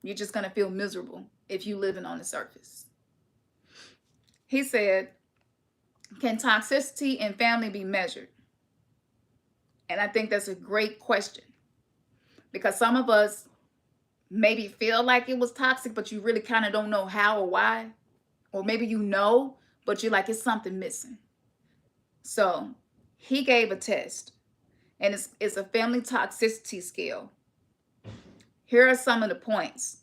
[SPEAKER 1] You're just going to feel miserable if you living on the surface. He said, can toxicity in family be measured? And I think that's a great question, because some of us maybe feel like it was toxic, but you really kind of don't know how or why. Or maybe you know, but you're like, it's something missing. So he gave a test, and it's a family toxicity scale. Here are some of the points.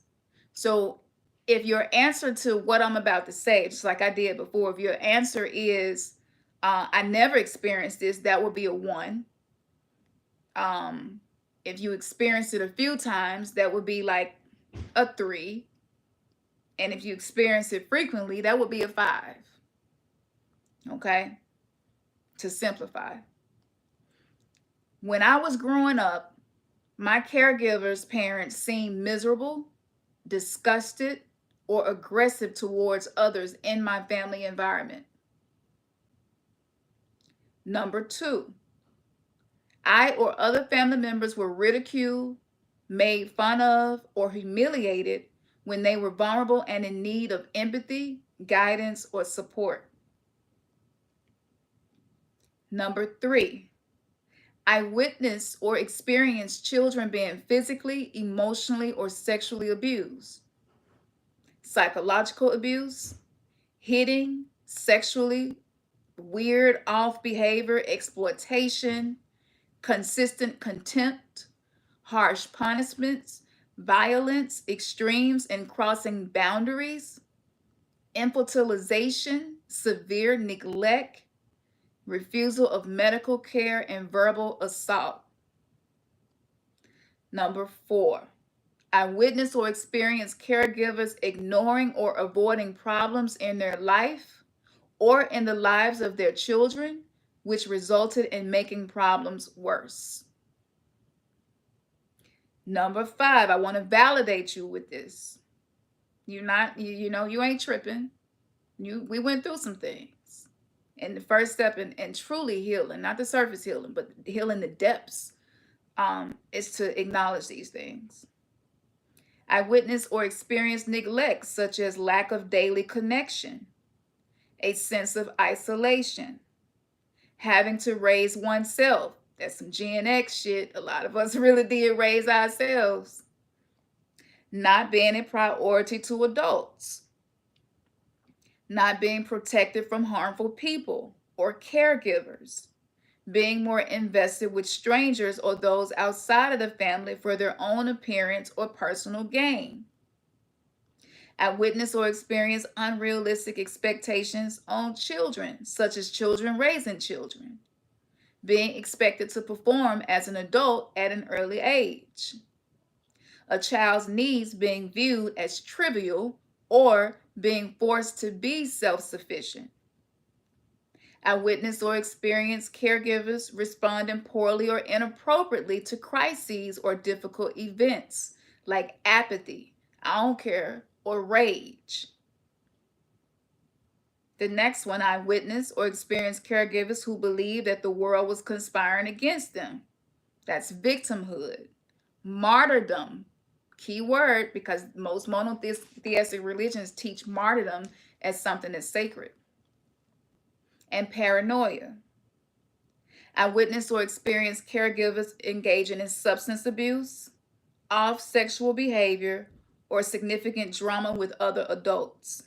[SPEAKER 1] So if your answer to what I'm about to say, just like I did before, if your answer is, I never experienced this, that would be a 1. If you experienced it a few times, that would be like a 3. And if you experience it frequently, that would be a 5. Okay? To simplify. When I was growing up, my caregiver's parents seemed miserable, disgusted, or aggressive towards others in my family environment. Number 2, I or other family members were ridiculed, made fun of, or humiliated when they were vulnerable and in need of empathy, guidance, or support. Number 3, I witnessed or experienced children being physically, emotionally, or sexually abused. Psychological abuse, hitting, sexually, weird off behavior, exploitation, consistent contempt, harsh punishments, violence, extremes in crossing boundaries, infantilization, severe neglect, refusal of medical care, and verbal assault. Number 4, I witnessed or experienced caregivers ignoring or avoiding problems in their life or in the lives of their children, which resulted in making problems worse. Number 5, I want to validate you with this. You're not, you ain't tripping. We went through some things. And the first step in truly healing, not the surface healing, but healing the depths, is to acknowledge these things. I witnessed or experienced neglect, such as lack of daily connection, a sense of isolation, having to raise oneself. That's some Gen X shit. A lot of us really did raise ourselves. Not being a priority to adults. Not being protected from harmful people or caregivers. Being more invested with strangers or those outside of the family for their own appearance or personal gain. I witnessed or experienced unrealistic expectations on children, such as children raising children, being expected to perform as an adult at an early age, a child's needs being viewed as trivial or being forced to be self-sufficient. I witnessed or experienced caregivers responding poorly or inappropriately to crises or difficult events like apathy, I don't care, or rage. The next one, I witnessed or experienced caregivers who believed that the world was conspiring against them. That's victimhood. Martyrdom, key word, because most monotheistic religions teach martyrdom as something that's sacred. And paranoia. I witnessed or experienced caregivers engaging in substance abuse, off sexual behavior, or significant drama with other adults.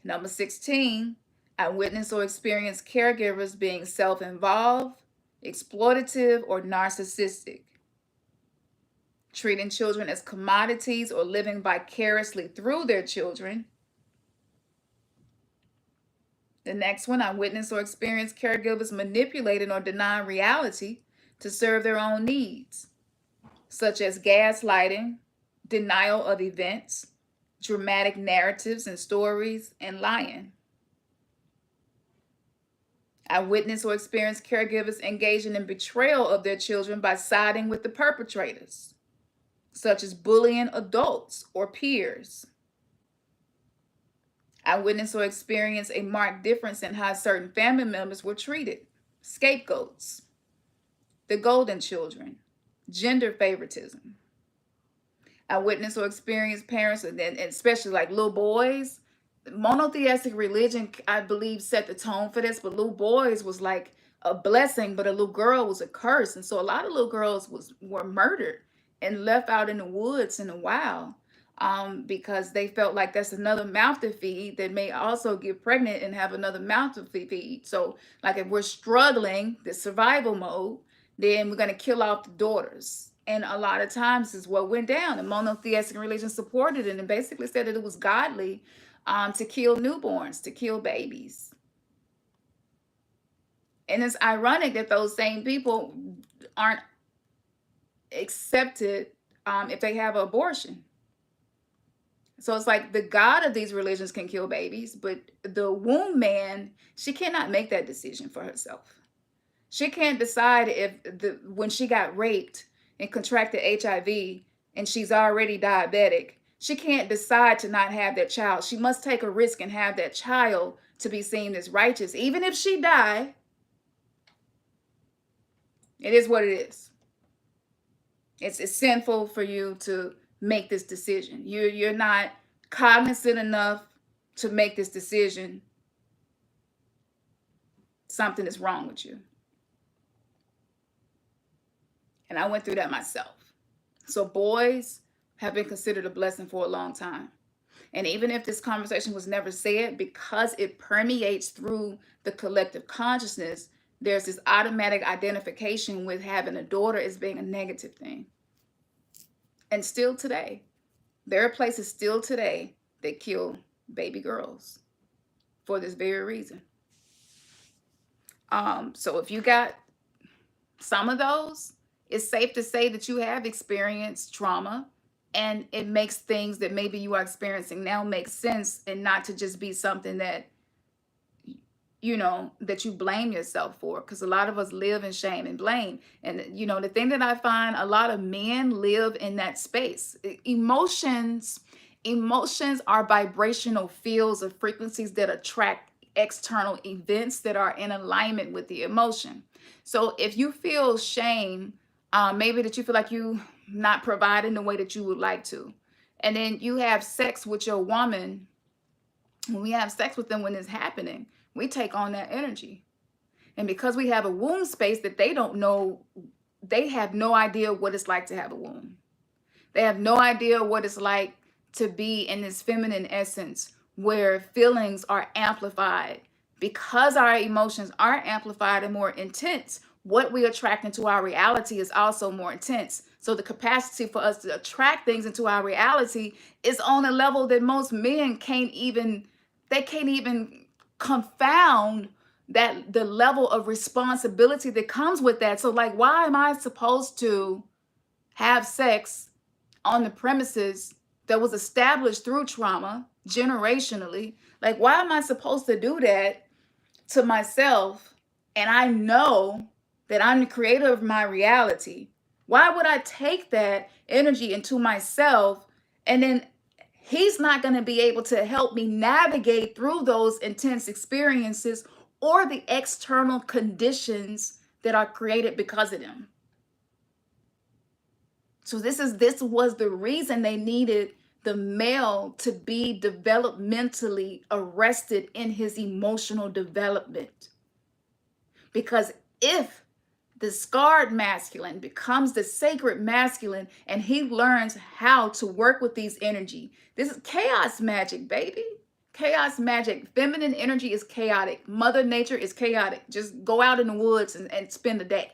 [SPEAKER 1] Number 16, I witnessed or experienced caregivers being self-involved, exploitative, or narcissistic, treating children as commodities or living vicariously through their children. The next one, I witnessed or experienced caregivers manipulating or denying reality to serve their own needs, such as gaslighting, denial of events, dramatic narratives and stories, and lying. I witnessed or experienced caregivers engaging in betrayal of their children by siding with the perpetrators, such as bullying adults or peers. I witnessed or experienced a marked difference in how certain family members were treated, scapegoats, the golden children, gender favoritism. I witnessed or experienced parents, and especially like little boys. Monotheistic religion, I believe, set the tone for this, but little boys was like a blessing, but a little girl was a curse. And so a lot of little girls were murdered and left out in the woods in the wild, because they felt like that's another mouth to feed that may also get pregnant and have another mouth to feed. So like if we're struggling the survival mode, then we're going to kill off the daughters. And a lot of times is what went down. The monotheistic religion supported it and basically said that it was godly, to kill newborns, to kill babies. And it's ironic that those same people aren't accepted, if they have an abortion. So it's like the God of these religions can kill babies, but the womb man, she cannot make that decision for herself. She can't decide if when she got raped and contracted HIV and she's already diabetic, she can't decide to not have that child. She must take a risk and have that child to be seen as righteous. Even if she die, it is what it is. It's sinful for you to make this decision. You're not cognizant enough to make this decision. Something is wrong with you. And I went through that myself. So boys have been considered a blessing for a long time. And even if this conversation was never said, because it permeates through the collective consciousness, there's this automatic identification with having a daughter as being a negative thing. And still today, there are places still today that kill baby girls for this very reason. So if you got some of those, it's safe to say that you have experienced trauma, and it makes things that maybe you are experiencing now make sense, and not to just be something that that you blame yourself for, because a lot of us live in shame and blame. And the thing that I find, a lot of men live in that space. Emotions are vibrational fields of frequencies that attract external events that are in alignment with the emotion. So if you feel shame, maybe that you feel like you not providing the way that you would like to, and then you have sex with your woman, when we have sex with them, when it's happening, we take on that energy. And because we have a womb space that they don't know, they have no idea what it's like to have a womb. They have no idea what it's like to be in this feminine essence where feelings are amplified. Because our emotions are amplified and more intense, what we attract into our reality is also more intense. So the capacity for us to attract things into our reality is on a level that most men can't even confound, that the level of responsibility that comes with that. So like, why am I supposed to have sex on the premises that was established through trauma generationally? Like, why am I supposed to do that to myself? And I know that I'm the creator of my reality. Why would I take that energy into myself, and then he's not going to be able to help me navigate through those intense experiences or the external conditions that are created because of them? So this was the reason they needed the male to be developmentally arrested in his emotional development. Because if the scarred masculine becomes the sacred masculine, and he learns how to work with these energy, this is chaos magic, baby. Chaos magic. Feminine energy is chaotic. Mother nature is chaotic. Just go out in the woods and spend a day.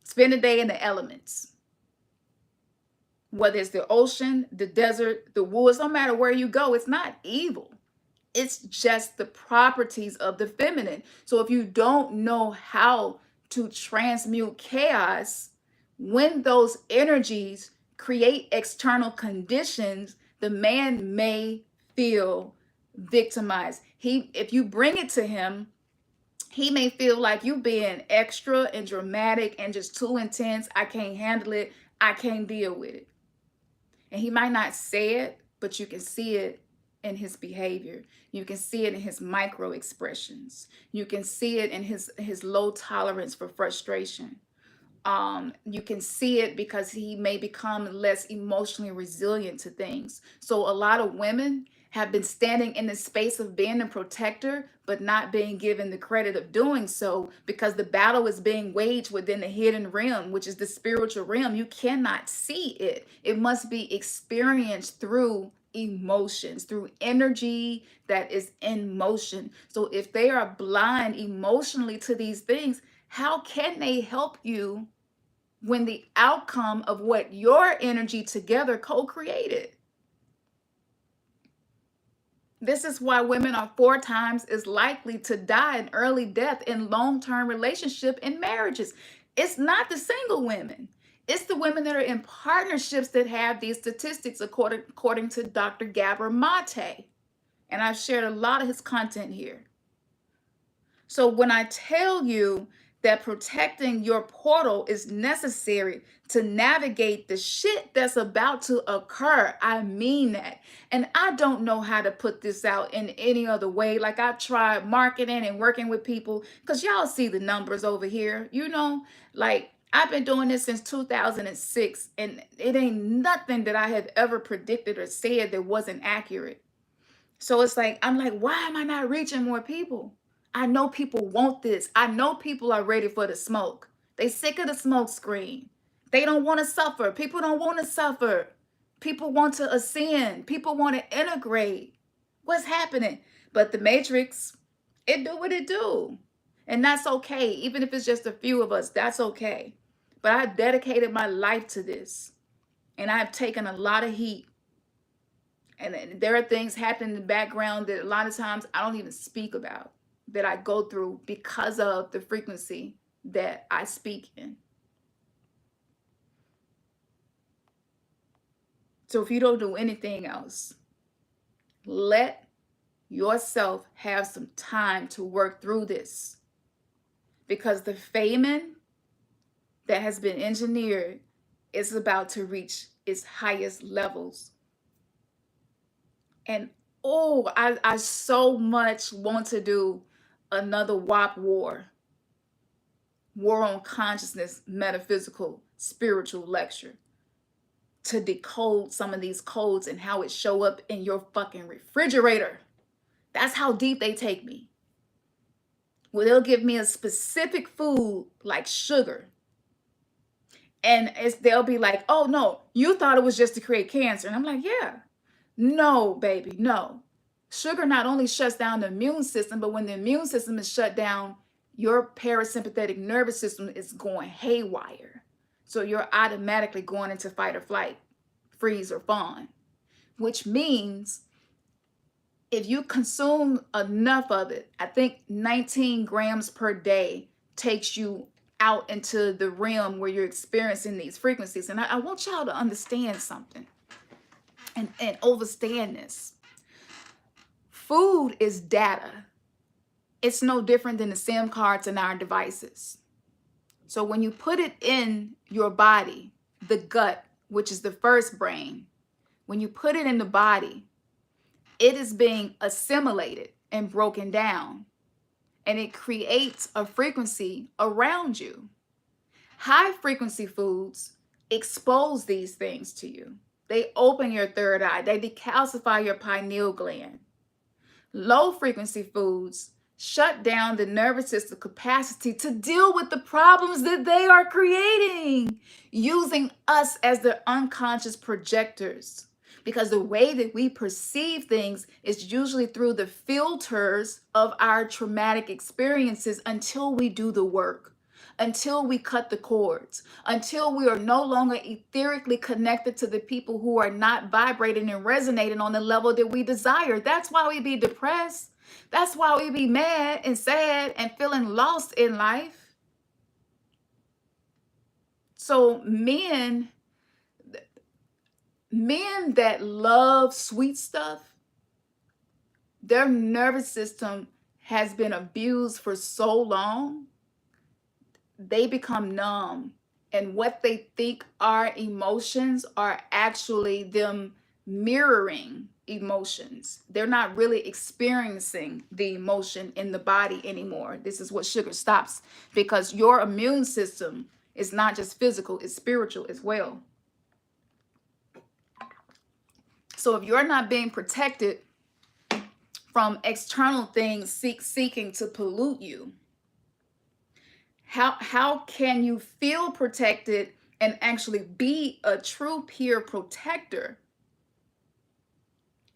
[SPEAKER 1] Spend a day in the elements. Whether it's the ocean, the desert, the woods, no matter where you go, it's not evil. It's just the properties of the feminine. So if you don't know how to transmute chaos, when those energies create external conditions, the man may feel victimized. If you bring it to him, he may feel like you being extra and dramatic and just too intense. I can't handle it. I can't deal with it. And he might not say it, but you can see it in his behavior. You can see it in his micro expressions. You can see it in his low tolerance for frustration. You can see it because he may become less emotionally resilient to things. So a lot of women have been standing in the space of being a protector, but not being given the credit of doing so, because the battle is being waged within the hidden realm, which is the spiritual realm. You cannot see it. It must be experienced through emotions, through energy that is in motion. So if they are blind emotionally to these things, how can they help you when the outcome of what your energy together co-created? This is why women are 4 times as likely to die an early death in long-term relationship and marriages. It's not the single women. It's the women that are in partnerships that have these statistics, according to Dr. Gabor Mate. And I've shared a lot of his content here. So when I tell you that protecting your portal is necessary to navigate the shit that's about to occur, I mean that. And I don't know how to put this out in any other way. Like, I've tried marketing and working with people, because y'all see the numbers over here, like, I've been doing this since 2006, and it ain't nothing that I have ever predicted or said that wasn't accurate. So it's like, I'm like, why am I not reaching more people? I know people want this. I know people are ready for the smoke. They sick of the smoke screen. They don't want to suffer. People don't want to suffer. People want to ascend. People want to integrate. What's happening? But the matrix, it do what it do. And that's okay. Even if it's just a few of us, that's okay. But I dedicated my life to this. And I've taken a lot of heat. And there are things happening in the background that a lot of times I don't even speak about, that I go through because of the frequency that I speak in. So if you don't do anything else, let yourself have some time to work through this, because the famine that has been engineered is about to reach its highest levels. And I so much want to do another WAP war on consciousness, metaphysical, spiritual lecture, to decode some of these codes and how it show up in your fucking refrigerator. That's how deep they take me. Well, they'll give me a specific food like sugar, and they'll be like, oh no, you thought it was just to create cancer. And I'm like, yeah. No, baby, no. Sugar not only shuts down the immune system, but when the immune system is shut down, your parasympathetic nervous system is going haywire. So you're automatically going into fight or flight, freeze or fawn, which means if you consume enough of it, I think 19 grams per day takes you out into the realm where you're experiencing these frequencies. And I want y'all to understand something and understand this. Food is data. It's no different than the SIM cards in our devices. So when you put it in your body, the gut, which is the first brain, when you put it in the body, it is being assimilated and broken down, and it creates a frequency around you. High frequency foods expose these things to you. They open your third eye. They decalcify your pineal gland. Low frequency foods shut down the nervous system capacity to deal with the problems that they are creating, using us as their unconscious projectors. Because the way that we perceive things is usually through the filters of our traumatic experiences, until we do the work, until we cut the cords, until we are no longer etherically connected to the people who are not vibrating and resonating on the level that we desire. That's why we be depressed. That's why we be mad and sad and feeling lost in life. So men, Men that love sweet stuff, their nervous system has been abused for so long, they become numb. And what they think are emotions are actually them mirroring emotions. They're not really experiencing the emotion in the body anymore. This is what sugar stops, because your immune system is not just physical, it's spiritual as well. So if you're not being protected from external things seeking to pollute you, how can you feel protected and actually be a true peer protector?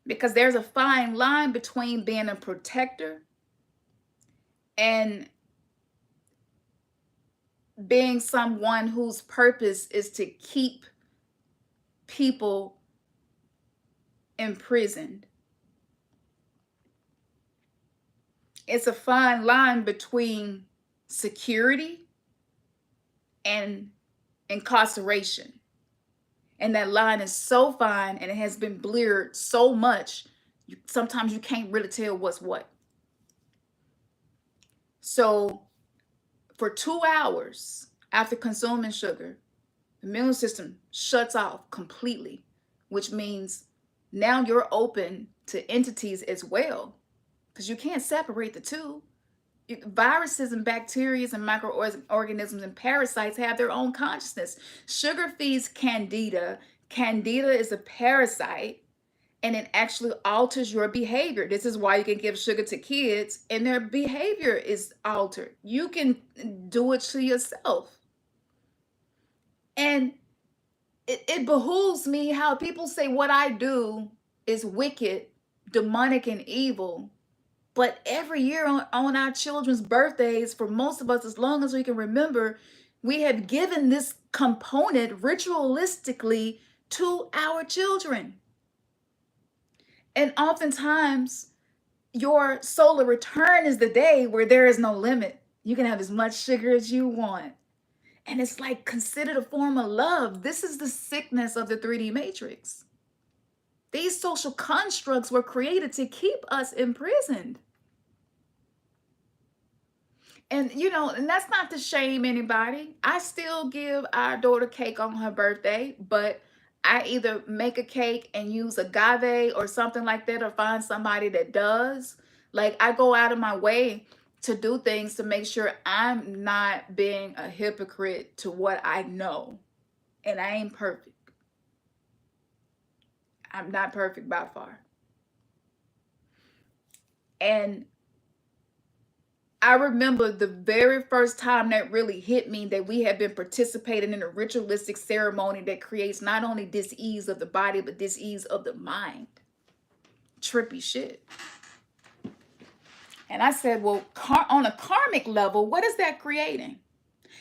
[SPEAKER 1] Because there's a fine line between being a protector and being someone whose purpose is to keep people imprisoned. It's a fine line between security and incarceration. And that line is so fine, and it has been blurred so much, sometimes you can't really tell what's what. So for 2 hours after consuming sugar, the immune system shuts off completely, which means now you're open to entities as well, because you can't separate the two. Viruses and bacteria and microorganisms and parasites have their own consciousness. Sugar feeds candida. Candida is a parasite, and it actually alters your behavior. This is why you can give sugar to kids and their behavior is altered. You can do it to yourself. And it behooves me how people say what I do is wicked, demonic, and evil. But every year on our children's birthdays, for most of us, as long as we can remember, we have given this component ritualistically to our children. And oftentimes, your solar return is the day where there is no limit. You can have as much sugar as you want. And it's like considered a form of love. This is the sickness of the 3D matrix. These social constructs were created to keep us imprisoned. And and that's not to shame anybody. I still give our daughter cake on her birthday, but I either make a cake and use agave or something like that, or find somebody that does. Like, I go out of my way to do things to make sure I'm not being a hypocrite to what I know. And I ain't perfect. I'm not perfect by far. And I remember the very first time that really hit me, that we have been participating in a ritualistic ceremony that creates not only dis-ease of the body, but dis-ease of the mind. Trippy shit. And I said, well, on a karmic level, what is that creating?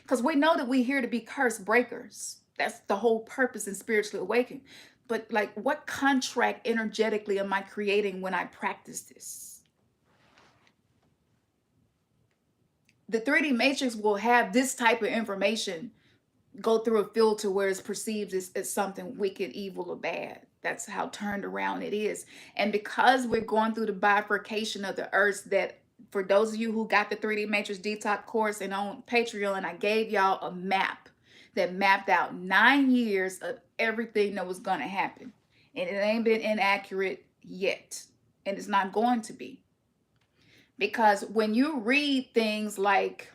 [SPEAKER 1] Because we know that we're here to be curse breakers. That's the whole purpose in spiritually awakening. But like, what contract energetically am I creating when I practice this? The 3D matrix will have this type of information go through a filter where it's perceived as something wicked, evil, or bad. That's how turned around it is. And because we're going through the bifurcation of the earth, that for those of you who got the 3D matrix detox course and on Patreon, I gave y'all a map that mapped out 9 years of everything that was going to happen. And it ain't been inaccurate yet. And it's not going to be. Because when you read things like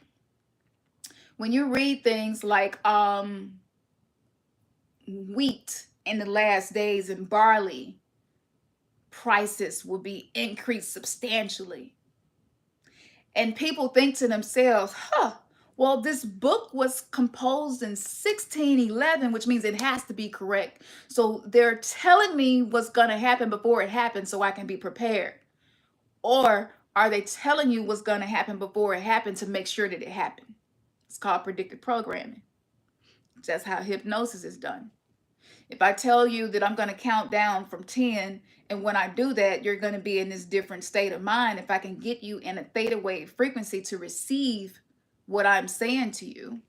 [SPEAKER 1] wheat in the last days and barley prices will be increased substantially, and people think to themselves, well, this book was composed in 1611, which means it has to be correct. So they're telling me what's going to happen before it happens so I can be prepared. Or are they telling you what's going to happen before it happens to make sure that it happened? It's called predictive programming. That's how hypnosis is done. If I tell you that I'm going to count down from 10, and when I do that, you're going to be in this different state of mind. If I can get you in a theta wave frequency to receive what I'm saying to you,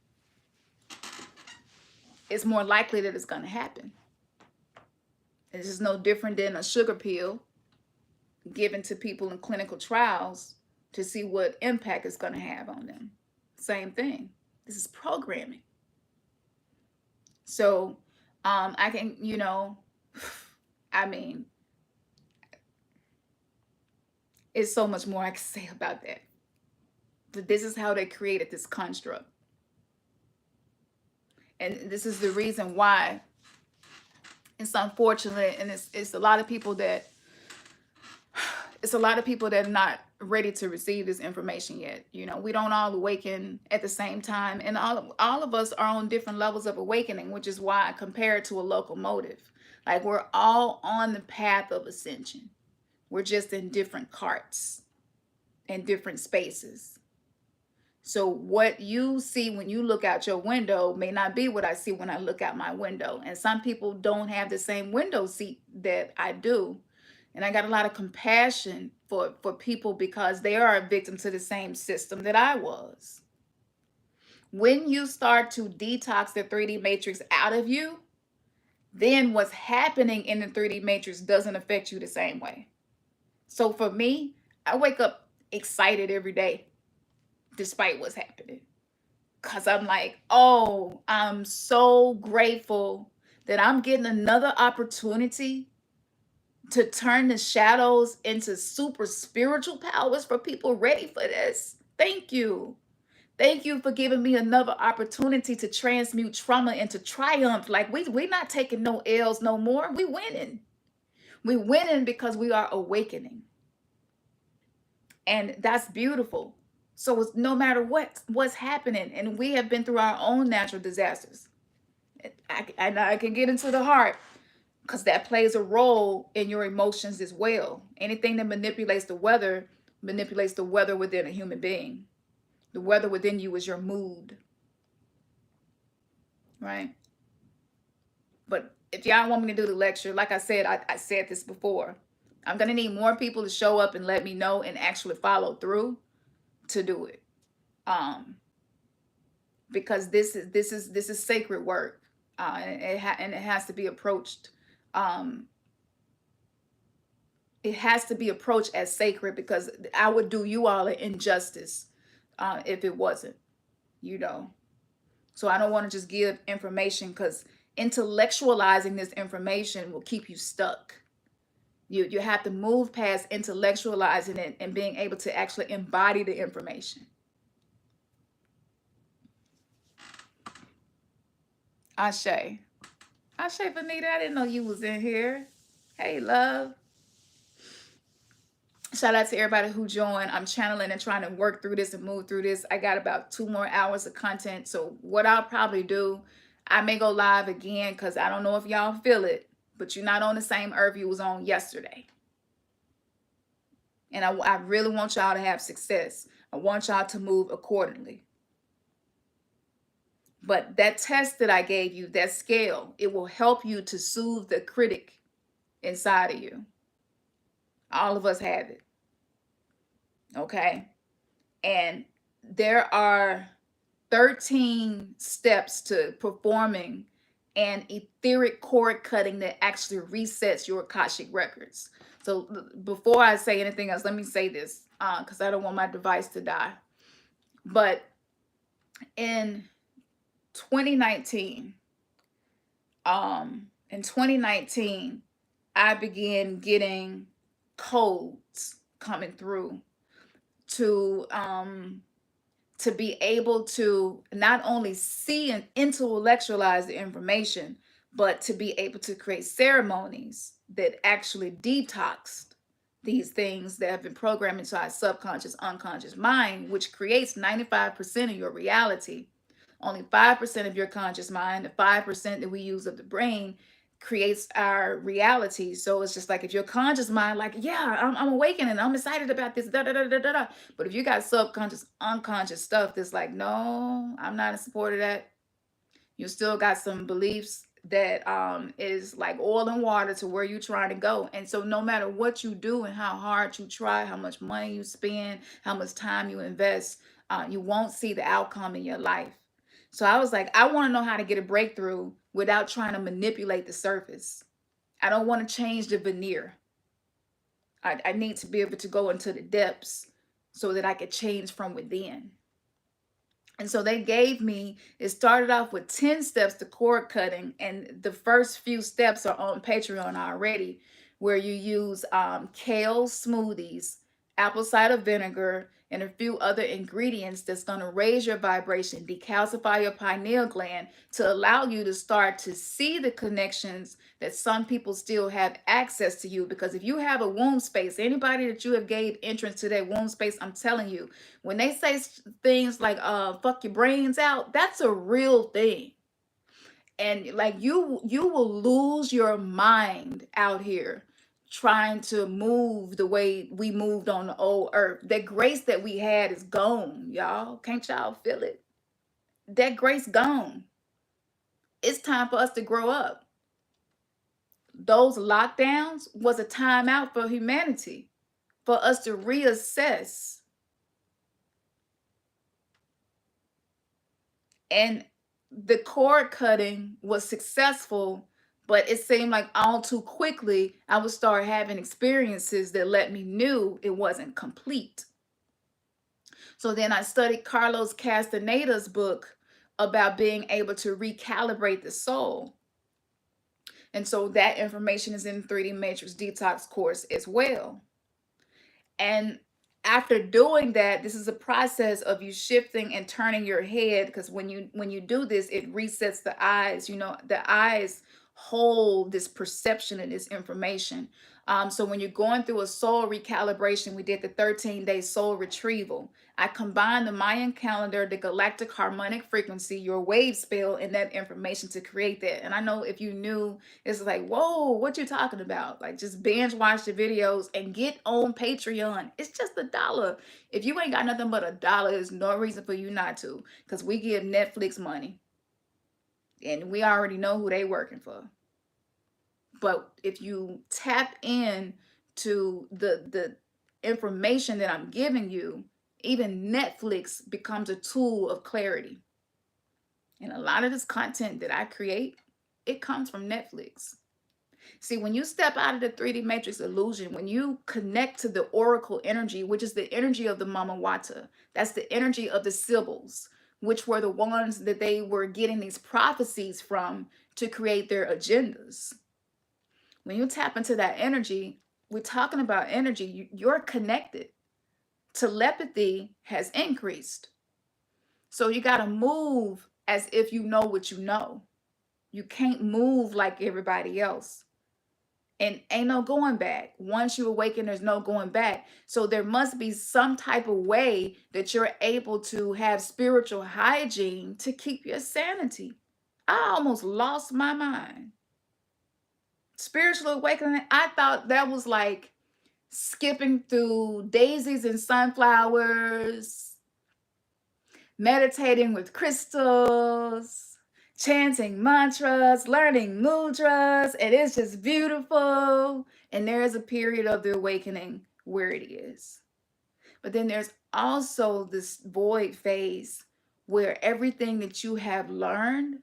[SPEAKER 1] it's more likely that it's going to happen. This is no different than a sugar pill given to people in clinical trials to see what impact it's going to have on them. Same thing. This is programming. So I can, I mean, it's so much more I can say about that. But this is how they created this construct. And this is the reason why it's unfortunate, and it's a lot of people that are not ready to receive this information yet. We don't all awaken at the same time, and all of us are on different levels of awakening, which is why I compare it to a locomotive. Like, we're all on the path of ascension. We're just in different carts and different spaces. So what you see when you look out your window may not be what I see when I look out my window. And some people don't have the same window seat that I do. And I got a lot of compassion for people because they are a victim to the same system that I was. When you start to detox the 3D matrix out of you, then what's happening in the 3D matrix doesn't affect you the same way. So for me, I wake up excited every day despite what's happening. Because I'm like, oh, I'm so grateful that I'm getting another opportunity to turn the shadows into super spiritual powers for people ready for this. Thank you. Thank you for giving me another opportunity to transmute trauma into triumph. Like, we're not taking no L's no more. We winning. We winning because we are awakening. And that's beautiful. So it's no matter what's happening, and we have been through our own natural disasters. I can get into the heart because that plays a role in your emotions as well. Anything that manipulates the weather within a human being. The weather within you is your mood, right? But if y'all want me to do the lecture, like I said, I said this before, I'm gonna need more people to show up and let me know and actually follow through to do it. Because this is sacred work, and it has to be approached. It has to be approached as sacred, because I would do you all an injustice if it wasn't. So I don't want to just give information, because intellectualizing this information will keep you stuck. You have to move past intellectualizing it and being able to actually embody the information. Ashe. Ashe, Vanita, I didn't know you was in here. Hey, love. Shout out to everybody who joined. I'm channeling and trying to work through this and move through this. I got about 2 more hours of content. So what I'll probably do, I may go live again, because I don't know if y'all feel it, but you're not on the same earth you was on yesterday. And I really want y'all to have success. I want y'all to move accordingly. But that test that I gave you, that scale, it will help you to soothe the critic inside of you. All of us have it. Okay? And there are 13 steps to performing an etheric cord cutting that actually resets your Akashic records. So before I say anything else, let me say this, because I don't want my device to die. But in 2019, I began getting codes coming through to be able to not only see and intellectualize the information, but to be able to create ceremonies that actually detoxed these things that have been programmed into our subconscious, unconscious mind, which creates 95% of your reality. Only 5% of your conscious mind, the 5% that we use of the brain, creates our reality. So it's just like, if your conscious mind, like, yeah, I'm awakening, I'm excited about this, da da da da da da. But if you got subconscious, unconscious stuff that's like, no, I'm not in support of that. You still got some beliefs that is like oil and water to where you're trying to go. And so no matter what you do and how hard you try, how much money you spend, how much time you invest, you won't see the outcome in your life. So I was like, I want to know how to get a breakthrough without trying to manipulate the surface. I don't want to change the veneer. I need to be able to go into the depths so that I could change from within. And so they gave me, it started off with 10 steps to cord cutting. And the first few steps are on Patreon already, where you use kale smoothies, apple cider vinegar, and a few other ingredients that's going to raise your vibration, decalcify your pineal gland to allow you to start to see the connections that some people still have access to you. Because if you have a womb space, anybody that you have gave entrance to that womb space, I'm telling you, when they say things like fuck your brains out, that's a real thing. And like you will lose your mind out here trying to move the way we moved on the old earth. That grace that we had is gone, y'all. Can't y'all feel it? That grace gone. It's time for us to grow up. Those lockdowns was a time out for humanity, for us to reassess. And the cord cutting was successful, but it seemed like all too quickly I would start having experiences that let me knew it wasn't complete. So then I studied Carlos Castaneda's book about being able to recalibrate the soul. And so that information is in the 3D Matrix Detox course as well. And after doing that, this is a process of you shifting and turning your head, because when you do this, it resets the eyes. You know, the eyes hold this perception and this information. So when you're going through a soul recalibration, we did the 13-day soul retrieval. I combined the Mayan calendar, the galactic harmonic frequency, your wave spell, and that information to create that. And I know if you knew, it's like, whoa, what you talking about? Like, just binge watch the videos and get on Patreon. It's just $1. If you ain't got nothing but $1, there's no reason for you not to, because we give Netflix money and we already know who they working for. But if you tap in to the information that I'm giving you, even Netflix becomes a tool of clarity. And a lot of this content that I create, it comes from Netflix. See, when you step out of the 3D matrix illusion, when you connect to the oracle energy, which is the energy of the Mama Wata, that's the energy of the Sibyls, which were the ones that they were getting these prophecies from to create their agendas. When you tap into that energy, we're talking about energy, you're connected. Telepathy has increased. So you got to move as if you know what you know. You can't move like everybody else. And ain't no going back. Once you awaken, there's no going back. So there must be some type of way that you're able to have spiritual hygiene to keep your sanity. I almost lost my mind. Spiritual awakening, I thought that was like skipping through daisies and sunflowers, meditating with crystals, chanting mantras, learning mudras, and it's just beautiful. And there is a period of the awakening where it is. But then there's also this void phase where everything that you have learned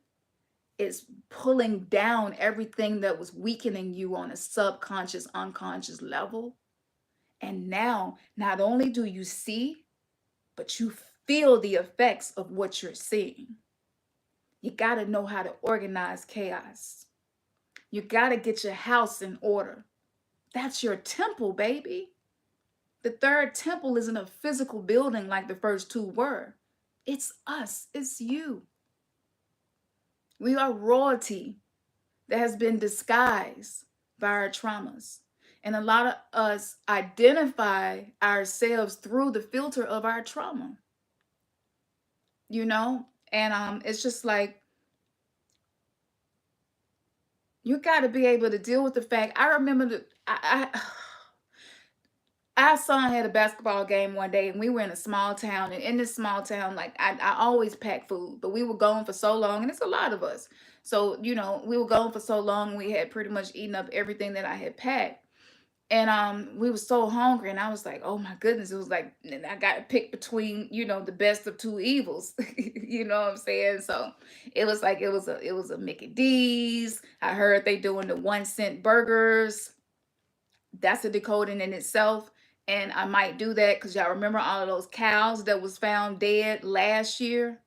[SPEAKER 1] is pulling down everything that was weakening you on a subconscious, unconscious level. And now, not only do you see, but you feel the effects of what you're seeing. You got to know how to organize chaos. You got to get your house in order. That's your temple, baby. The third temple isn't a physical building like the first two were. It's us, it's you. We are royalty that has been disguised by our traumas. And a lot of us identify ourselves through the filter of our trauma. You know? And it's just like, you got to be able to deal with the fact. I remember our son had a basketball game one day, and we were in a small town. And in this small town, like I always pack food, but we were going for so long, and it's a lot of us. So, you know, we were going for so long, we had pretty much eaten up everything that I had packed. And we were so hungry, and I was like, oh my goodness, it was like, and I got to pick between, the best of two evils. You know what I'm saying? So it was like, it was a Mickey D's. I heard they doing the 1 cent burgers. That's a decoding in itself. And I might do that because y'all remember all of those cows that was found dead last year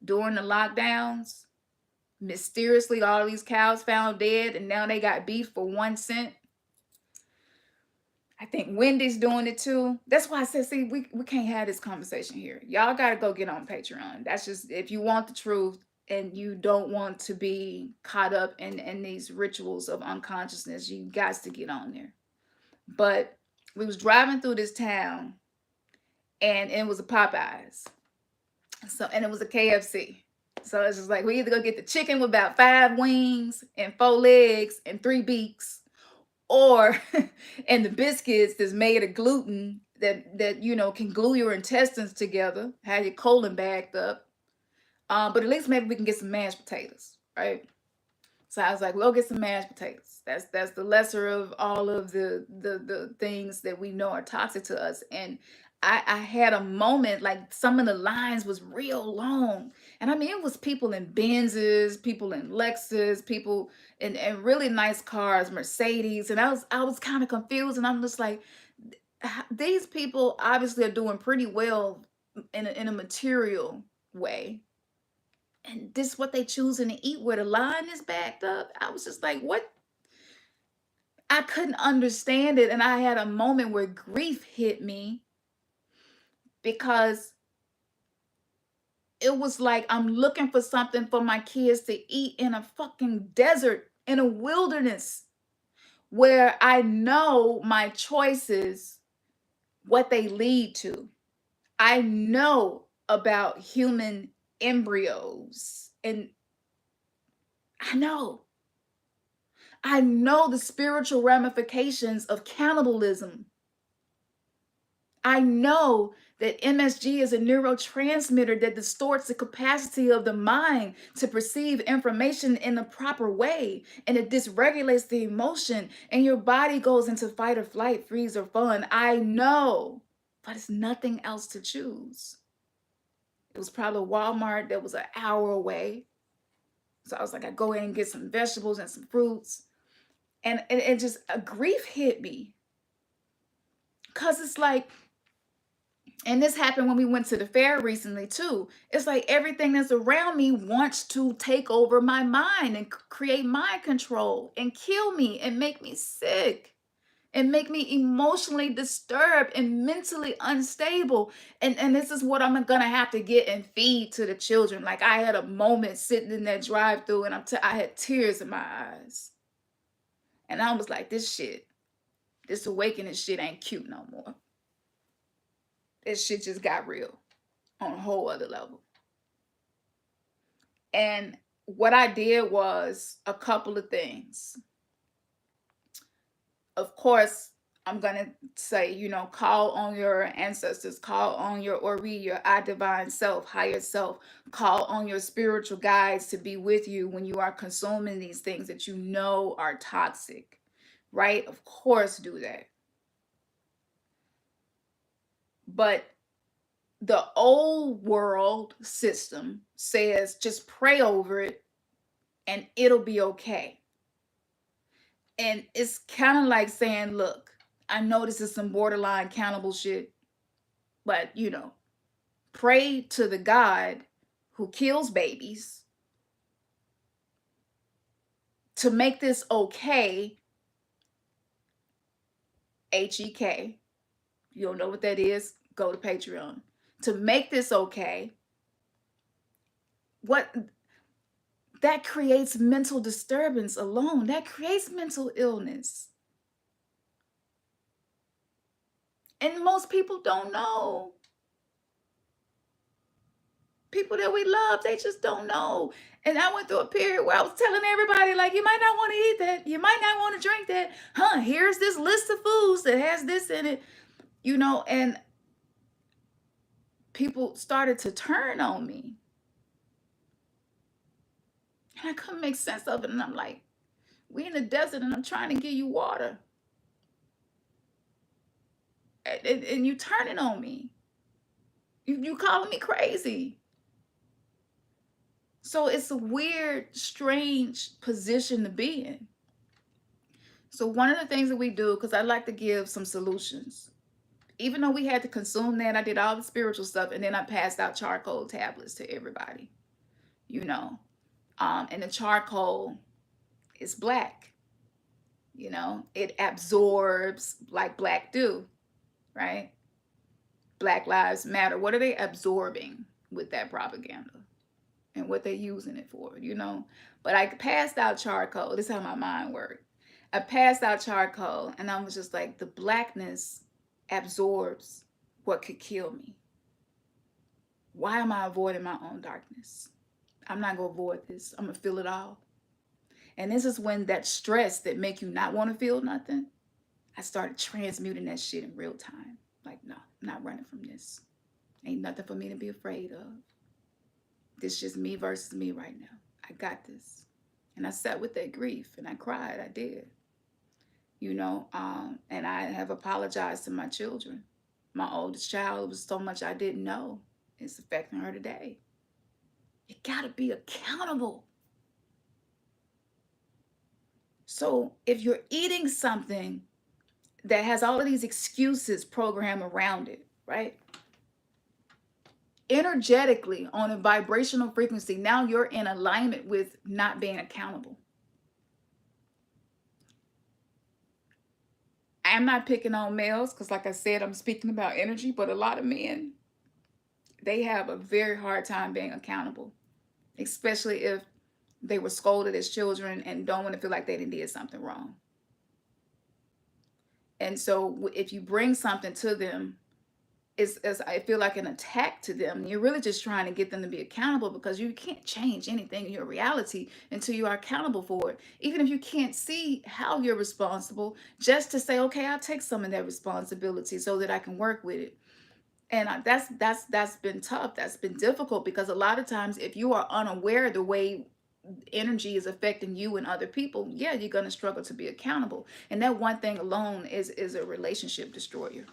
[SPEAKER 1] during the lockdowns. Mysteriously, all these cows found dead, and now they got beef for 1 cent. I think Wendy's doing it too. That's why I said, see, we can't have this conversation here. Y'all got to go get on Patreon. That's just, if you want the truth and you don't want to be caught up in these rituals of unconsciousness, you got to get on there. But we was driving through this town, and it was a Popeyes. So, and it was a KFC. So it's just like, we either go get the chicken with about 5 wings and 4 legs and 3 beaks, or and the biscuits that's made of gluten that can glue your intestines together, have your colon backed up. But at least maybe we can get some mashed potatoes, right? So I was like, we'll get some mashed potatoes. That's the lesser of all of the things that we know are toxic to us. And I had a moment, like some of the lines was real long. And I mean, it was people in Benzes, people in Lexus, people in really nice cars, Mercedes. And I was kind of confused. And I'm just like, these people obviously are doing pretty well in a material way, and this is what they choosing to eat where the line is backed up. I was just like, what? I couldn't understand it. And I had a moment where grief hit me, because it was like I'm looking for something for my kids to eat in a fucking desert, in a wilderness, where I know my choices, what they lead to. I know about human embryos, and I know. I know the spiritual ramifications of cannibalism. I know that MSG is a neurotransmitter that distorts the capacity of the mind to perceive information in the proper way, and it dysregulates the emotion, and your body goes into fight or flight, freeze or fawn. I know, but it's nothing else to choose. It was probably Walmart that was an hour away. So I was like, I go in and get some vegetables and some fruits. And it just, a grief hit me, because it's like, and this happened when we went to the fair recently too. It's like everything that's around me wants to take over my mind and create mind control and kill me and make me sick and make me emotionally disturbed and mentally unstable. And this is what I'm gonna have to get and feed to the children. Like, I had a moment sitting in that drive-through, and I had tears in my eyes, and I was like, this awakening shit ain't cute no more. This shit just got real on a whole other level. And what I did was a couple of things. Of course, I'm going to say, call on your ancestors, call on your Ori, your I divine self, higher self, call on your spiritual guides to be with you when you are consuming these things that you know are toxic, right? Of course, do that. But the old world system says just pray over it and it'll be okay. And it's kind of like saying, look, I know this is some borderline cannibal shit, but pray to the God who kills babies to make this okay. HEK. You don't know what that is? Go to Patreon. To make this okay. What? That creates mental disturbance alone. That creates mental illness. And most people don't know. People that we love, they just don't know. And I went through a period where I was telling everybody, like, you might not want to eat that. You might not want to drink that. Here's this list of foods that has this in it. And people started to turn on me. And I couldn't make sense of it. And I'm like, we in the desert and I'm trying to give you water. And you turning on me. You calling me crazy. So it's a weird, strange position to be in. So one of the things that we do, because I like to give some solutions. Even though we had to consume that, I did all the spiritual stuff, and then I passed out charcoal tablets to everybody. You know, and the charcoal is black. It absorbs like black do, right? Black Lives Matter. What are they absorbing with that propaganda and what they're using it for? But I passed out charcoal. This is how my mind worked. I passed out charcoal and I was just like, the blackness absorbs what could kill me. Why am I avoiding my own darkness? I'm not going to avoid this. I'm going to feel it all. And this is when that stress that make you not want to feel nothing, I started transmuting that shit in real time. Like, no, I'm not running from this. Ain't nothing for me to be afraid of. This just me versus me right now. I got this. And I sat with that grief and I cried. I did. And I have apologized to my children. My oldest child, it was so much I didn't know. It's affecting her today. You got to be accountable. So if you're eating something that has all of these excuses programmed around it, right? Energetically, on a vibrational frequency, now you're in alignment with not being accountable. I'm not picking on males because, like I said, I'm speaking about energy, but a lot of men, they have a very hard time being accountable, especially if they were scolded as children and don't want to feel like they did something wrong. And so if you bring something to them, it's I feel like an attack to them. You're really just trying to get them to be accountable because you can't change anything in your reality until you are accountable for it. Even if you can't see how you're responsible, just to say, okay, I'll take some of that responsibility so that I can work with it. And that's been tough. That's been difficult because a lot of times if you are unaware of the way energy is affecting you and other people, yeah, you're going to struggle to be accountable. And that one thing alone is a relationship destroyer.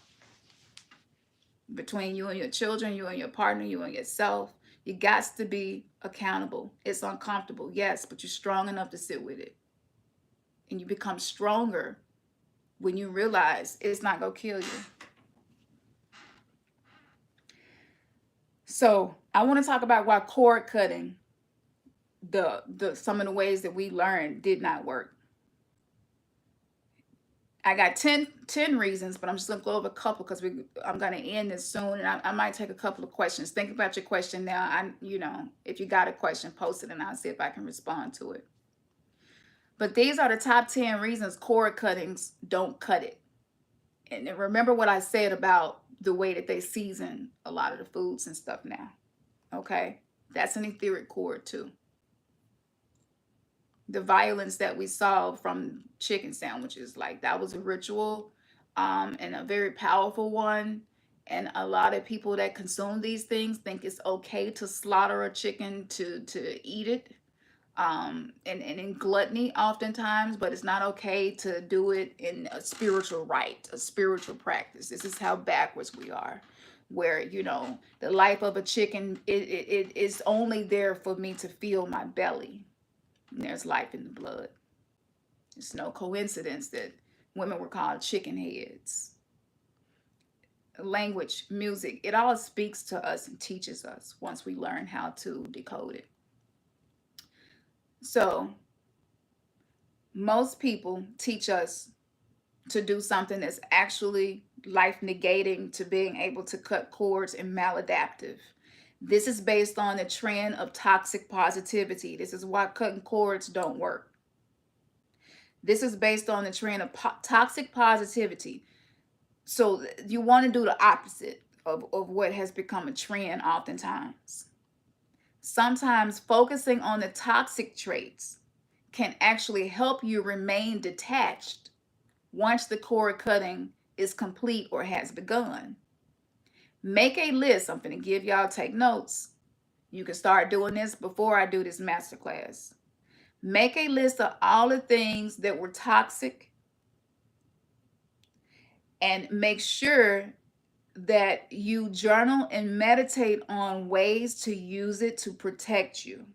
[SPEAKER 1] Between you and your children, you and your partner, you and yourself, you got to be accountable. It's uncomfortable, yes, but you're strong enough to sit with it. And you become stronger when you realize it's not going to kill you. So I want to talk about why cord cutting, the some of the ways that we learned did not work. I got 10 reasons, but I'm just gonna go over a couple because I'm gonna end this soon, and I might take a couple of questions. Think about your question now. If you got a question, post it, and I'll see if I can respond to it. But these are the top 10 reasons cord cuttings don't cut it. And remember what I said about the way that they season a lot of the foods and stuff now. Okay, that's an etheric cord too. The violence that we saw from chicken sandwiches, like that was a ritual, and a very powerful one. And a lot of people that consume these things think it's okay to slaughter a chicken to eat it, and in gluttony oftentimes, but it's not okay to do it in a spiritual rite, a spiritual practice. This is how backwards we are, where the life of a chicken, it is only there for me to fill my belly. There's life in the blood. It's no coincidence that women were called chicken heads. Language, music, it all speaks to us and teaches us once we learn how to decode it. So most people teach us to do something that's actually life negating to being able to cut cords and maladaptive. This is based on the trend of toxic positivity. This is why cutting cords don't work. This is based on the trend of toxic positivity. So you want to do the opposite of what has become a trend oftentimes. Sometimes focusing on the toxic traits can actually help you remain detached once the cord cutting is complete or has begun. Make a list. I'm going to give y'all, take notes. You can start doing this before I do this masterclass. Make a list of all the things that were toxic And make sure that you journal and meditate on ways to use it to protect you.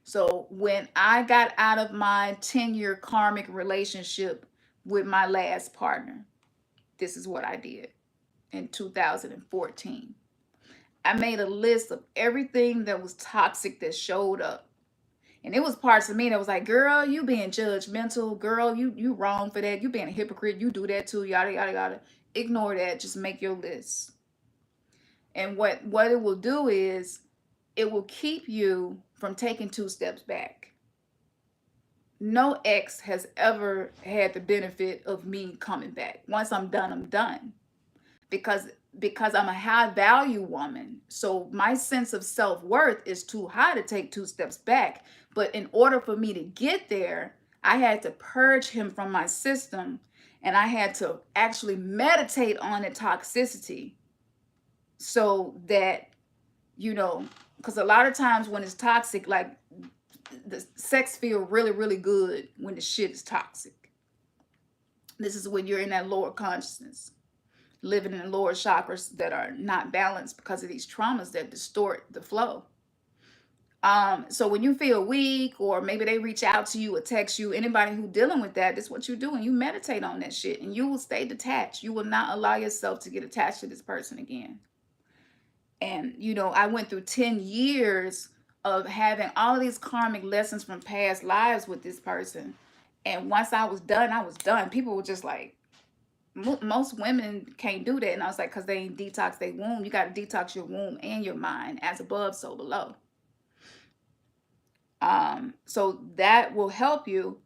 [SPEAKER 1] So when I got out of my 10-year karmic relationship with my last partner, this is what I did in 2014. I made a list of everything that was toxic that showed up. And it was parts of me that was like, girl, you being judgmental. Girl, you wrong for that. You being a hypocrite. You do that too. Yada, yada, yada. Ignore that. Just make your list. And what it will do is it will keep you from taking 2 steps back. No ex has ever had the benefit of me coming back. Once I'm done, I'm done. Because because I'm a high value woman. So my sense of self-worth is too high to take 2 steps back. But in order for me to get there, I had to purge him from my system, and I had to actually meditate on the toxicity so that, because a lot of times when it's toxic, like the sex feel really, really good when the shit is toxic. This is when you're in that lower consciousness, living in the lower chakras that are not balanced because of these traumas that distort the flow. So when you feel weak, or maybe they reach out to you or text you, anybody who dealing with that, this is what you do, and you meditate on that shit, and you will stay detached. You will not allow yourself to get attached to this person again. And I went through 10 years of having all of these karmic lessons from past lives with this person. And once I was done, I was done. People were just like, most women can't do that. And I was like, because they ain't detox their womb. You got to detox your womb and your mind, as above, so below. So that will help you.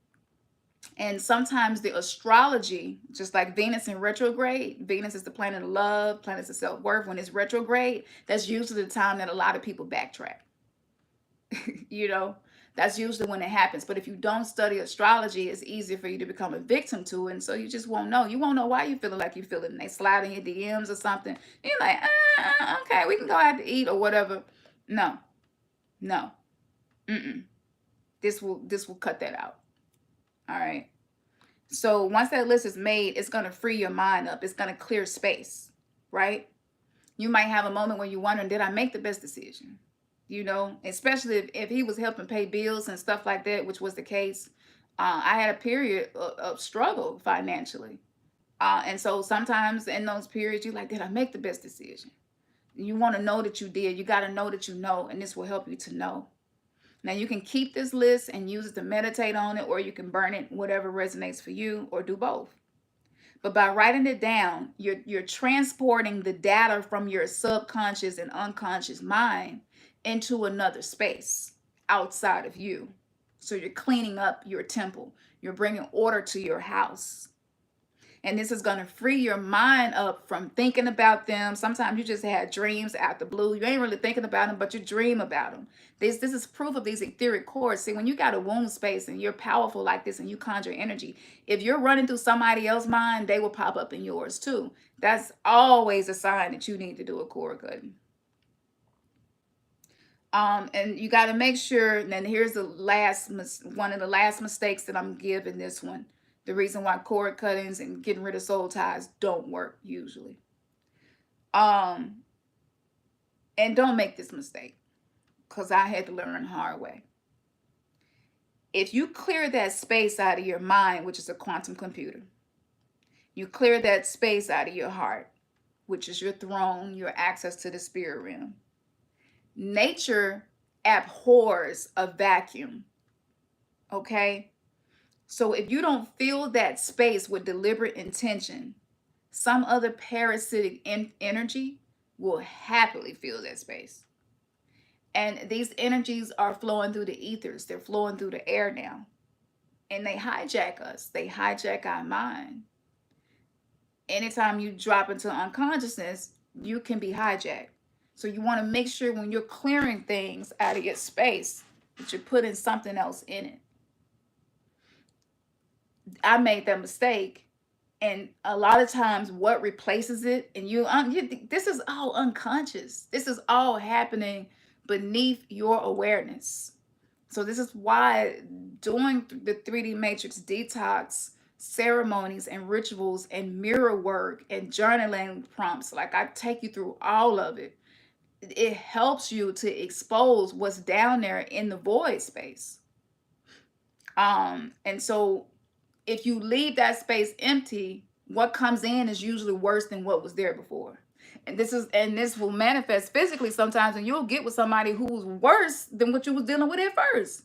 [SPEAKER 1] And sometimes the astrology, just like Venus in retrograde, Venus is the planet of love, planet of self-worth. When it's retrograde, that's usually the time that a lot of people backtrack. That's usually when it happens. But if you don't study astrology, it's easier for you to become a victim to it. And so you just won't know. You won't know why you're feeling like you're feeling. They slide in your DMs or something. You're like, okay, we can go out to eat or whatever. No. Mm-mm. This will cut that out. All right. So once that list is made, it's going to free your mind up. It's going to clear space, right? You might have a moment where you're wondering, did I make the best decision? Especially if he was helping pay bills and stuff like that, which was the case. I had a period of struggle financially. And so sometimes in those periods, you're like, did I make the best decision? You want to know that you did. You got to know that you know, and this will help you to know. Now, you can keep this list and use it to meditate on it, or you can burn it, whatever resonates for you, or do both. But by writing it down, you're transporting the data from your subconscious and unconscious mind into another space outside of you. So you're cleaning up your temple. You're bringing order to your house. And this is going to free your mind up from thinking about them. Sometimes you just had dreams out the blue. You ain't really thinking about them, but you dream about them. This is proof of these etheric cords. See, when you got a womb space and you're powerful like this and you conjure energy, if you're running through somebody else's mind, they will pop up in yours too. That's always a sign that you need to do a cord cutting. And you got to make sure, and then here's one of the last mistakes that I'm giving this one. The reason why cord cuttings and getting rid of soul ties don't work usually. And don't make this mistake, because I had to learn the hard way. If you clear that space out of your mind, which is a quantum computer, you clear that space out of your heart, which is your throne, your access to the spirit realm. Nature abhors a vacuum. Okay? So if you don't fill that space with deliberate intention, some other parasitic energy will happily fill that space. And these energies are flowing through the ethers. They're flowing through the air now. And they hijack us. They hijack our mind. Anytime you drop into unconsciousness, you can be hijacked. So you want to make sure when you're clearing things out of your space that you're putting something else in it. I made that mistake, and a lot of times what replaces it, and this is all unconscious. This is all happening beneath your awareness. So this is why doing the 3D matrix detox ceremonies and rituals and mirror work and journaling prompts. Like, I take you through all of it. It helps you to expose what's down there in the void space. And so if you leave that space empty, what comes in is usually worse than what was there before. And this will manifest physically sometimes, and you'll get with somebody who's worse than what you was dealing with at first.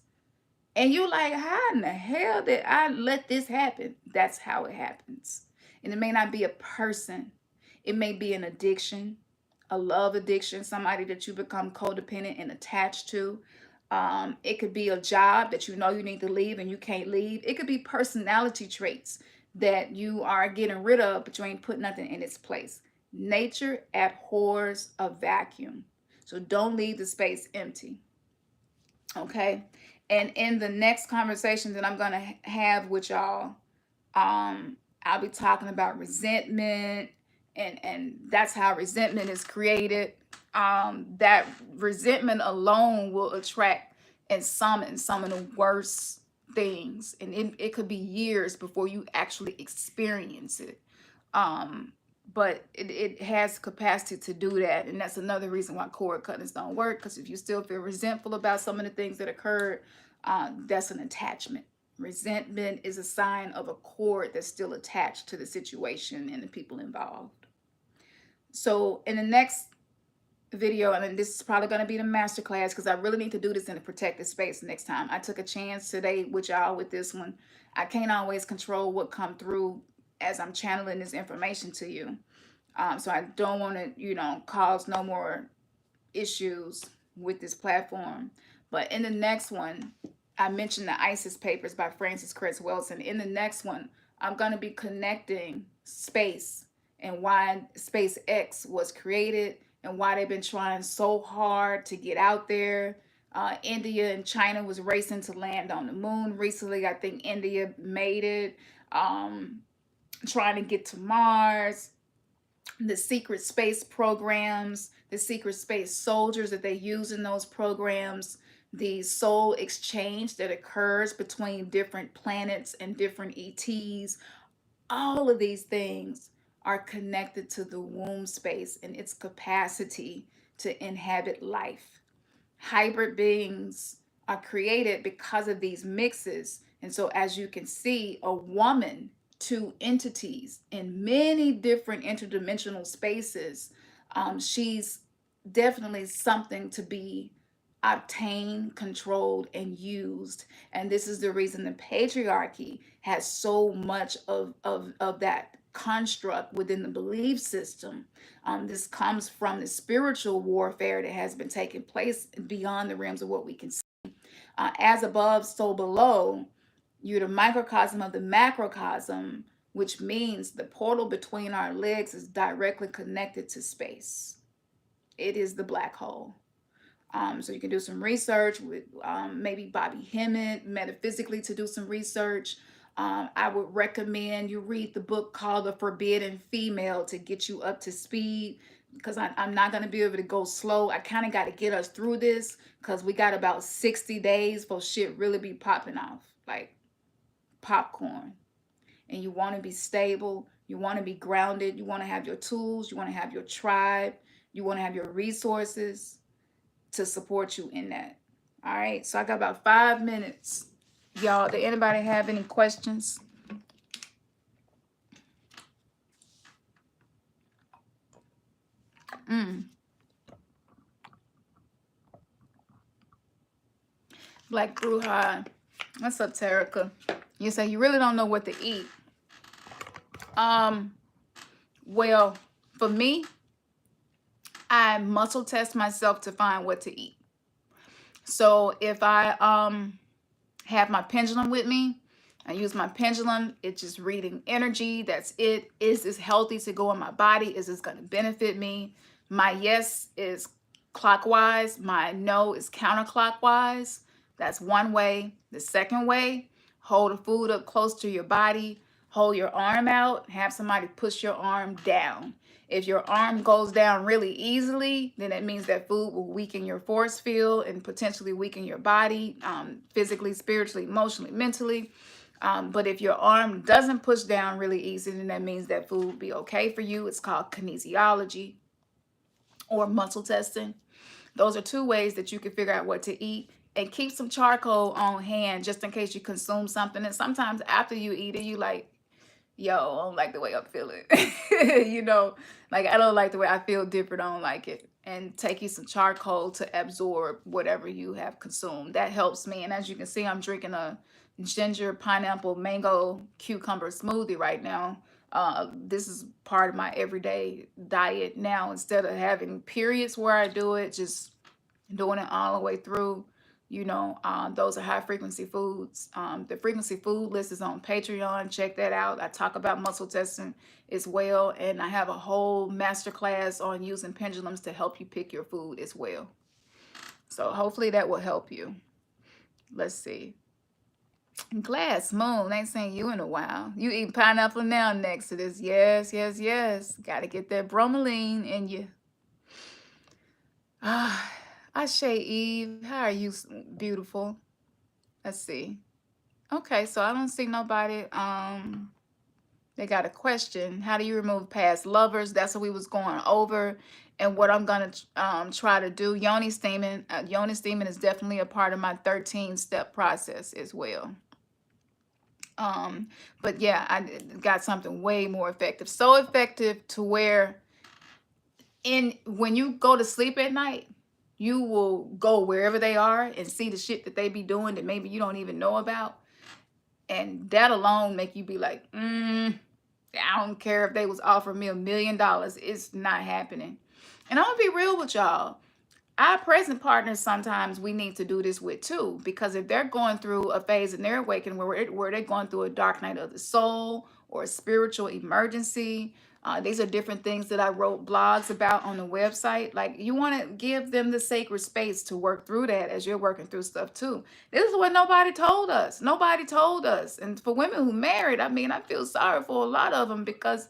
[SPEAKER 1] And you're like, how in the hell did I let this happen? That's how it happens. And it may not be a person, it may be an addiction, a love addiction, somebody that you become codependent and attached to. It could be a job that you know you need to leave and you can't leave. It could be personality traits that you are getting rid of, but you ain't put nothing in its place. Nature abhors a vacuum. So don't leave the space empty. Okay. And in the next conversation that I'm going to have with y'all, I'll be talking about resentment, and that's how resentment is created. That resentment alone will attract and summon some of the worst things, and it could be years before you actually experience it. But it has capacity to do that, and that's another reason why cord cuttings don't work, because if you still feel resentful about some of the things that occurred, that's an attachment. Resentment is a sign of a cord that's still attached to the situation and the people involved. So in the next video, and this is probably going to be the master class, because I really need to do this in a protected space next time. I took a chance today with y'all with this one. I can't always control what come through as I'm channeling this information to you. So I don't want to, cause no more issues with this platform. But in the next one, I mentioned the ISIS papers by Francis Cress Welsing. In the next one, I'm going to be connecting space and why SpaceX was created and why they've been trying so hard to get out there. India and China was racing to land on the moon recently. I think India made it. Trying to get to Mars. The secret space programs, the secret space soldiers that they use in those programs, the soul exchange that occurs between different planets and different ETs, all of these things are connected to the womb space and its capacity to inhabit life. Hybrid beings are created because of these mixes. And so, as you can see, a woman, two entities in many different interdimensional spaces, she's definitely something to be obtained, controlled, and used. And this is the reason the patriarchy has so much of that construct within the belief system. This comes from the spiritual warfare that has been taking place beyond the realms of what we can see. As above, so below. You're the microcosm of the macrocosm, which means the portal between our legs is directly connected to space. It is the black hole. So you can do some research with maybe Bobby Hemmett, metaphysically, to do some research. I would recommend you read the book called The Forbidden Female to get you up to speed, because I'm not going to be able to go slow. I kind of got to get us through this, because we got about 60 days for shit really be popping off like popcorn. And you want to be stable. You want to be grounded. You want to have your tools. You want to have your tribe. You want to have your resources to support you in that. All right. So I got about 5 minutes. Y'all, did anybody have any questions? Black Bruja. What's up, Terica? You say you really don't know what to eat. Well, for me, I muscle test myself to find what to eat. So if I have my pendulum with me, I use my pendulum. It's just reading energy. That's it. Is this healthy to go in my body? Is this going to benefit me? My yes is clockwise. My no is counterclockwise. That's one way. The second way, hold the food up close to your body. Hold your arm out. Have somebody push your arm down. If your arm goes down really easily, then it means that food will weaken your force field and potentially weaken your body, physically, spiritually, emotionally, mentally. But if your arm doesn't push down really easy, then that means that food will be okay for you. It's called kinesiology or muscle testing. Those are two ways that you can figure out what to eat. And keep some charcoal on hand just in case you consume something. And sometimes after you eat it, you like, yo, I don't like the way I'm feeling. You know, like I don't like the way I feel different. I don't like it. And take you some charcoal to absorb whatever you have consumed. That helps me. And as you can see, I'm drinking a ginger, pineapple, mango, cucumber smoothie right now. This is part of my everyday diet now. Instead of having periods where I do it, just doing it all the way through. You know, those are high frequency foods. The frequency food list is on Patreon. Check that out. I talk about muscle testing as well. And I have a whole masterclass on using pendulums to help you pick your food as well. So hopefully that will help you. Let's see. Glass Moon, ain't seen you in a while. You eat pineapple now next to this. Yes, yes, yes. Got to get that bromelain in you. Ah, Ashe Eve, how are you, beautiful? Let's see. Okay, so I don't see nobody. They got a question. How do you remove past lovers? That's what we was going over, and what I'm gonna try to do. Yoni steaming. Yoni steaming is definitely a part of my 13-step process as well. But yeah, I got something way more effective. So effective to where when you go to sleep at night, you will go wherever they are and see the shit that they be doing that maybe you don't even know about. And that alone make you be like, I don't care if they was offering me $1 million. It's not happening. And I'm gonna be real with y'all. Our present partners, sometimes we need to do this with too, because if they're going through a phase in their awakening where they're going through a dark night of the soul or a spiritual emergency, these are different things that I wrote blogs about on the website. Like, you want to give them the sacred space to work through that as you're working through stuff too. This is what nobody told us. Nobody told us. And for women who married, I mean, I feel sorry for a lot of them because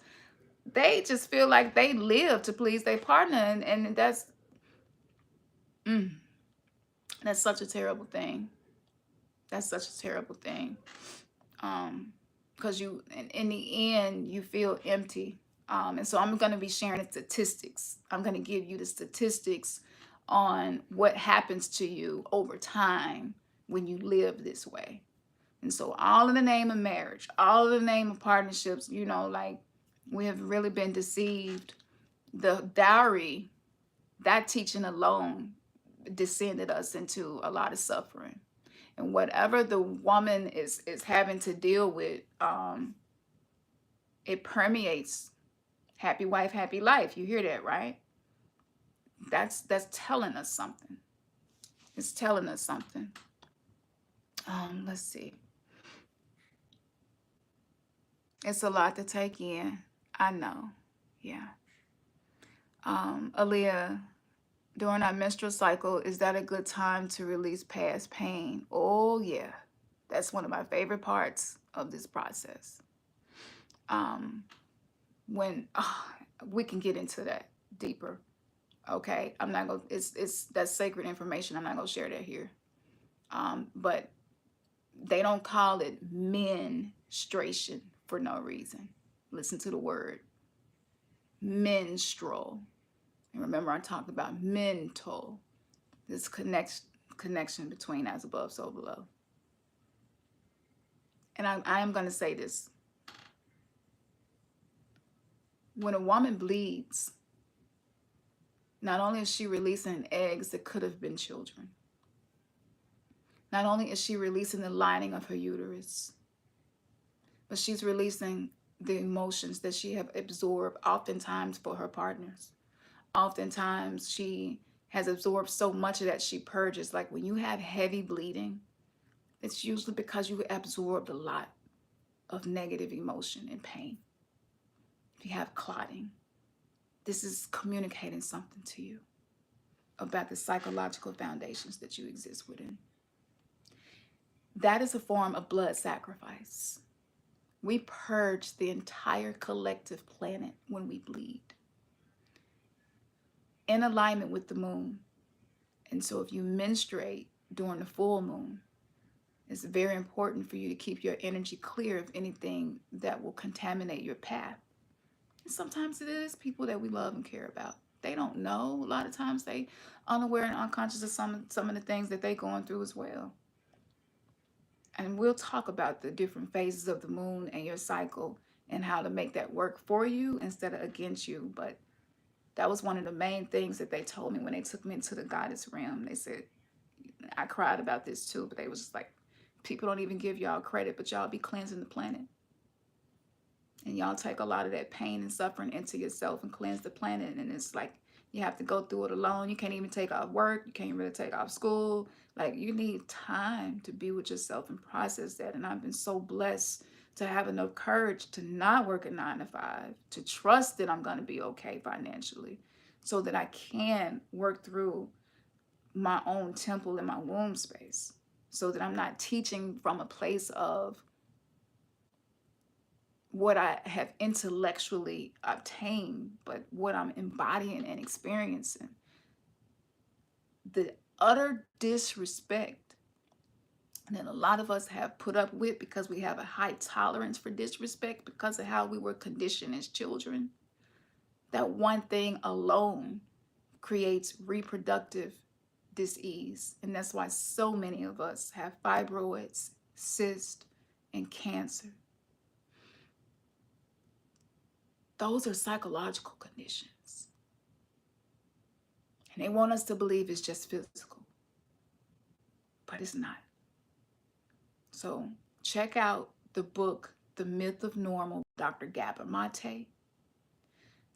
[SPEAKER 1] they just feel like they live to please their partner, and mm, that's such a terrible thing. That's such a terrible thing. Because you, in the end, you feel empty. And so I'm going to be sharing the statistics. I'm going to give you the statistics on what happens to you over time when you live this way. And so all in the name of marriage, all in the name of partnerships, you know, like, we have really been deceived. The dowry, that teaching alone descended us into a lot of suffering. And whatever the woman is having to deal with, it permeates happy wife, happy life. You hear that, right? That's telling us something. It's telling us something. Let's see. It's a lot to take in. I know. Yeah. Aaliyah, during our menstrual cycle, is that a good time to release past pain? Oh, yeah. That's one of my favorite parts of this process. When we can get into that deeper. Okay, I'm not gonna. It's that's sacred information. I'm not gonna share that here. But they don't call it menstruation for no reason. Listen to the word menstrual. And remember, I talked about mental. This connection between as above, so below. And I am going to say this. When a woman bleeds, not only is she releasing eggs that could have been children, not only is she releasing the lining of her uterus, but she's releasing the emotions that she have absorbed oftentimes for her partners. Oftentimes she has absorbed so much of that she purges. Like, when you have heavy bleeding, it's usually because you absorbed a lot of negative emotion and pain. If you have clotting, this is communicating something to you about the psychological foundations that you exist within. That is a form of blood sacrifice. We purge the entire collective planet when we bleed, in alignment with the moon. And so if you menstruate during the full moon, It's very important for you to keep your energy clear of anything that will contaminate your path. And sometimes it is people that we love and care about. They don't know. A lot of times they unaware and unconscious of some of the things that they're going through as well. And we'll talk about the different phases of the moon and your cycle and how to make that work for you instead of against you. But that was one of the main things that they told me when they took me into the goddess realm. They said, I cried about this too, but they was just like, people don't even give y'all credit, but y'all be cleansing the planet. And y'all take a lot of that pain and suffering into yourself and cleanse the planet. And it's like you have to go through it alone. You can't even take off work. You can't really take off school. Like, you need time to be with yourself and process that. And I've been so blessed to have enough courage to not work a 9 to 5, to trust that I'm going to be okay financially so that I can work through my own temple in my womb space, so that I'm not teaching from a place of what I have intellectually obtained, but what I'm embodying and experiencing. The utter disrespect that a lot of us have put up with because we have a high tolerance for disrespect because of how we were conditioned as children. That one thing alone creates reproductive dis-ease. And that's why so many of us have fibroids, cysts, and cancer. Those are psychological conditions. And they want us to believe it's just physical, but it's not. So check out the book, The Myth of Normal, Dr. Gabor Mate.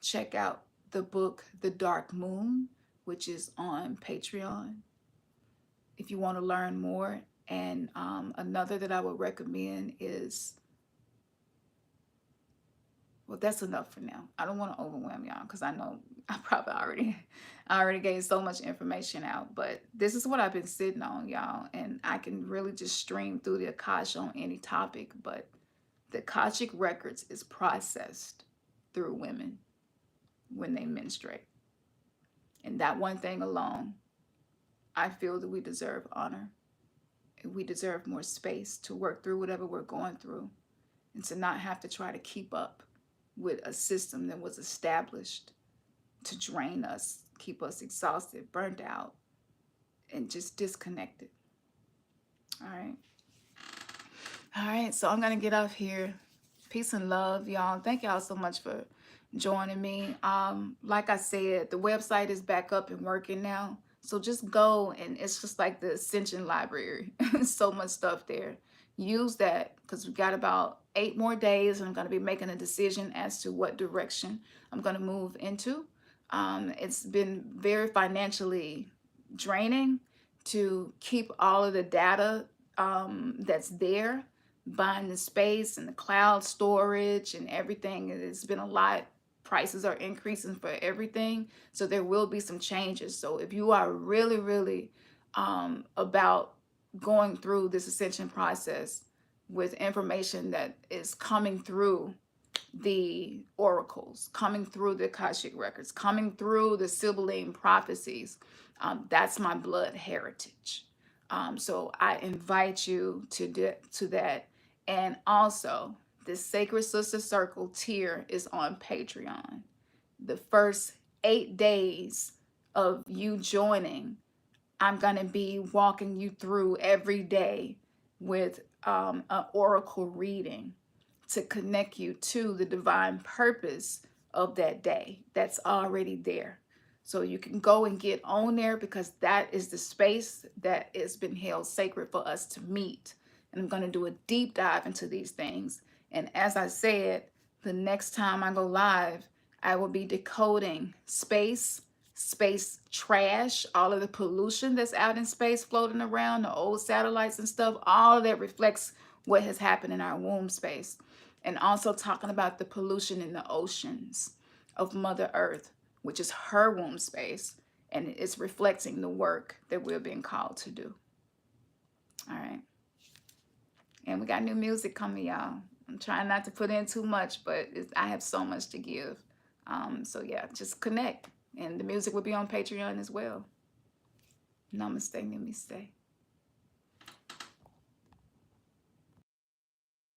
[SPEAKER 1] Check out the book, The Dark Moon, which is on Patreon, if you want to learn more. And another that I would recommend is, well, that's enough for now. I don't want to overwhelm y'all because I know I probably already gave so much information out, but this is what I've been sitting on, y'all. And I can really just stream through the Akasha on any topic, but the Akashic records is processed through women when they menstruate. And that one thing alone, I feel that we deserve honor. We deserve more space to work through whatever we're going through and to not have to try to keep up with a system that was established to drain us, keep us exhausted, burnt out, and just disconnected. All right. All right, so I'm going to get off here. Peace and love, y'all. Thank y'all so much for joining me. Like I said, the website is back up and working now. So just go, and it's just like the Ascension Library. So much stuff there. Use that because we got about 8 more days, and I'm going to be making a decision as to what direction I'm going to move into. It's been very financially draining to keep all of the data that's there, buying the space and the cloud storage and everything. It's been a lot. Prices are increasing for everything, so there will be some changes. So if you are really, really about going through this ascension process with information that is coming through the oracles, coming through the Akashic records, coming through the Sibylline prophecies, that's my blood heritage. So I invite you to that. And also, the Sacred Sister Circle tier is on Patreon. The first 8 days of you joining, I'm going to be walking you through every day with an oracle reading to connect you to the divine purpose of that day that's already there. So you can go and get on there because that is the space that has been held sacred for us to meet. And I'm going to do a deep dive into these things. And as I said, the next time I go live, I will be decoding space trash, all of the pollution that's out in space floating around, the old satellites and stuff. All of that reflects what has happened in our womb space. And also talking about the pollution in the oceans of Mother Earth, which is her womb space, and it's reflecting the work that we're being called to do. All right. And we got new music coming, y'all. I'm trying not to put in too much, but I have so much to give. So yeah, just connect. And the music will be on Patreon as well. Namaste, namaste.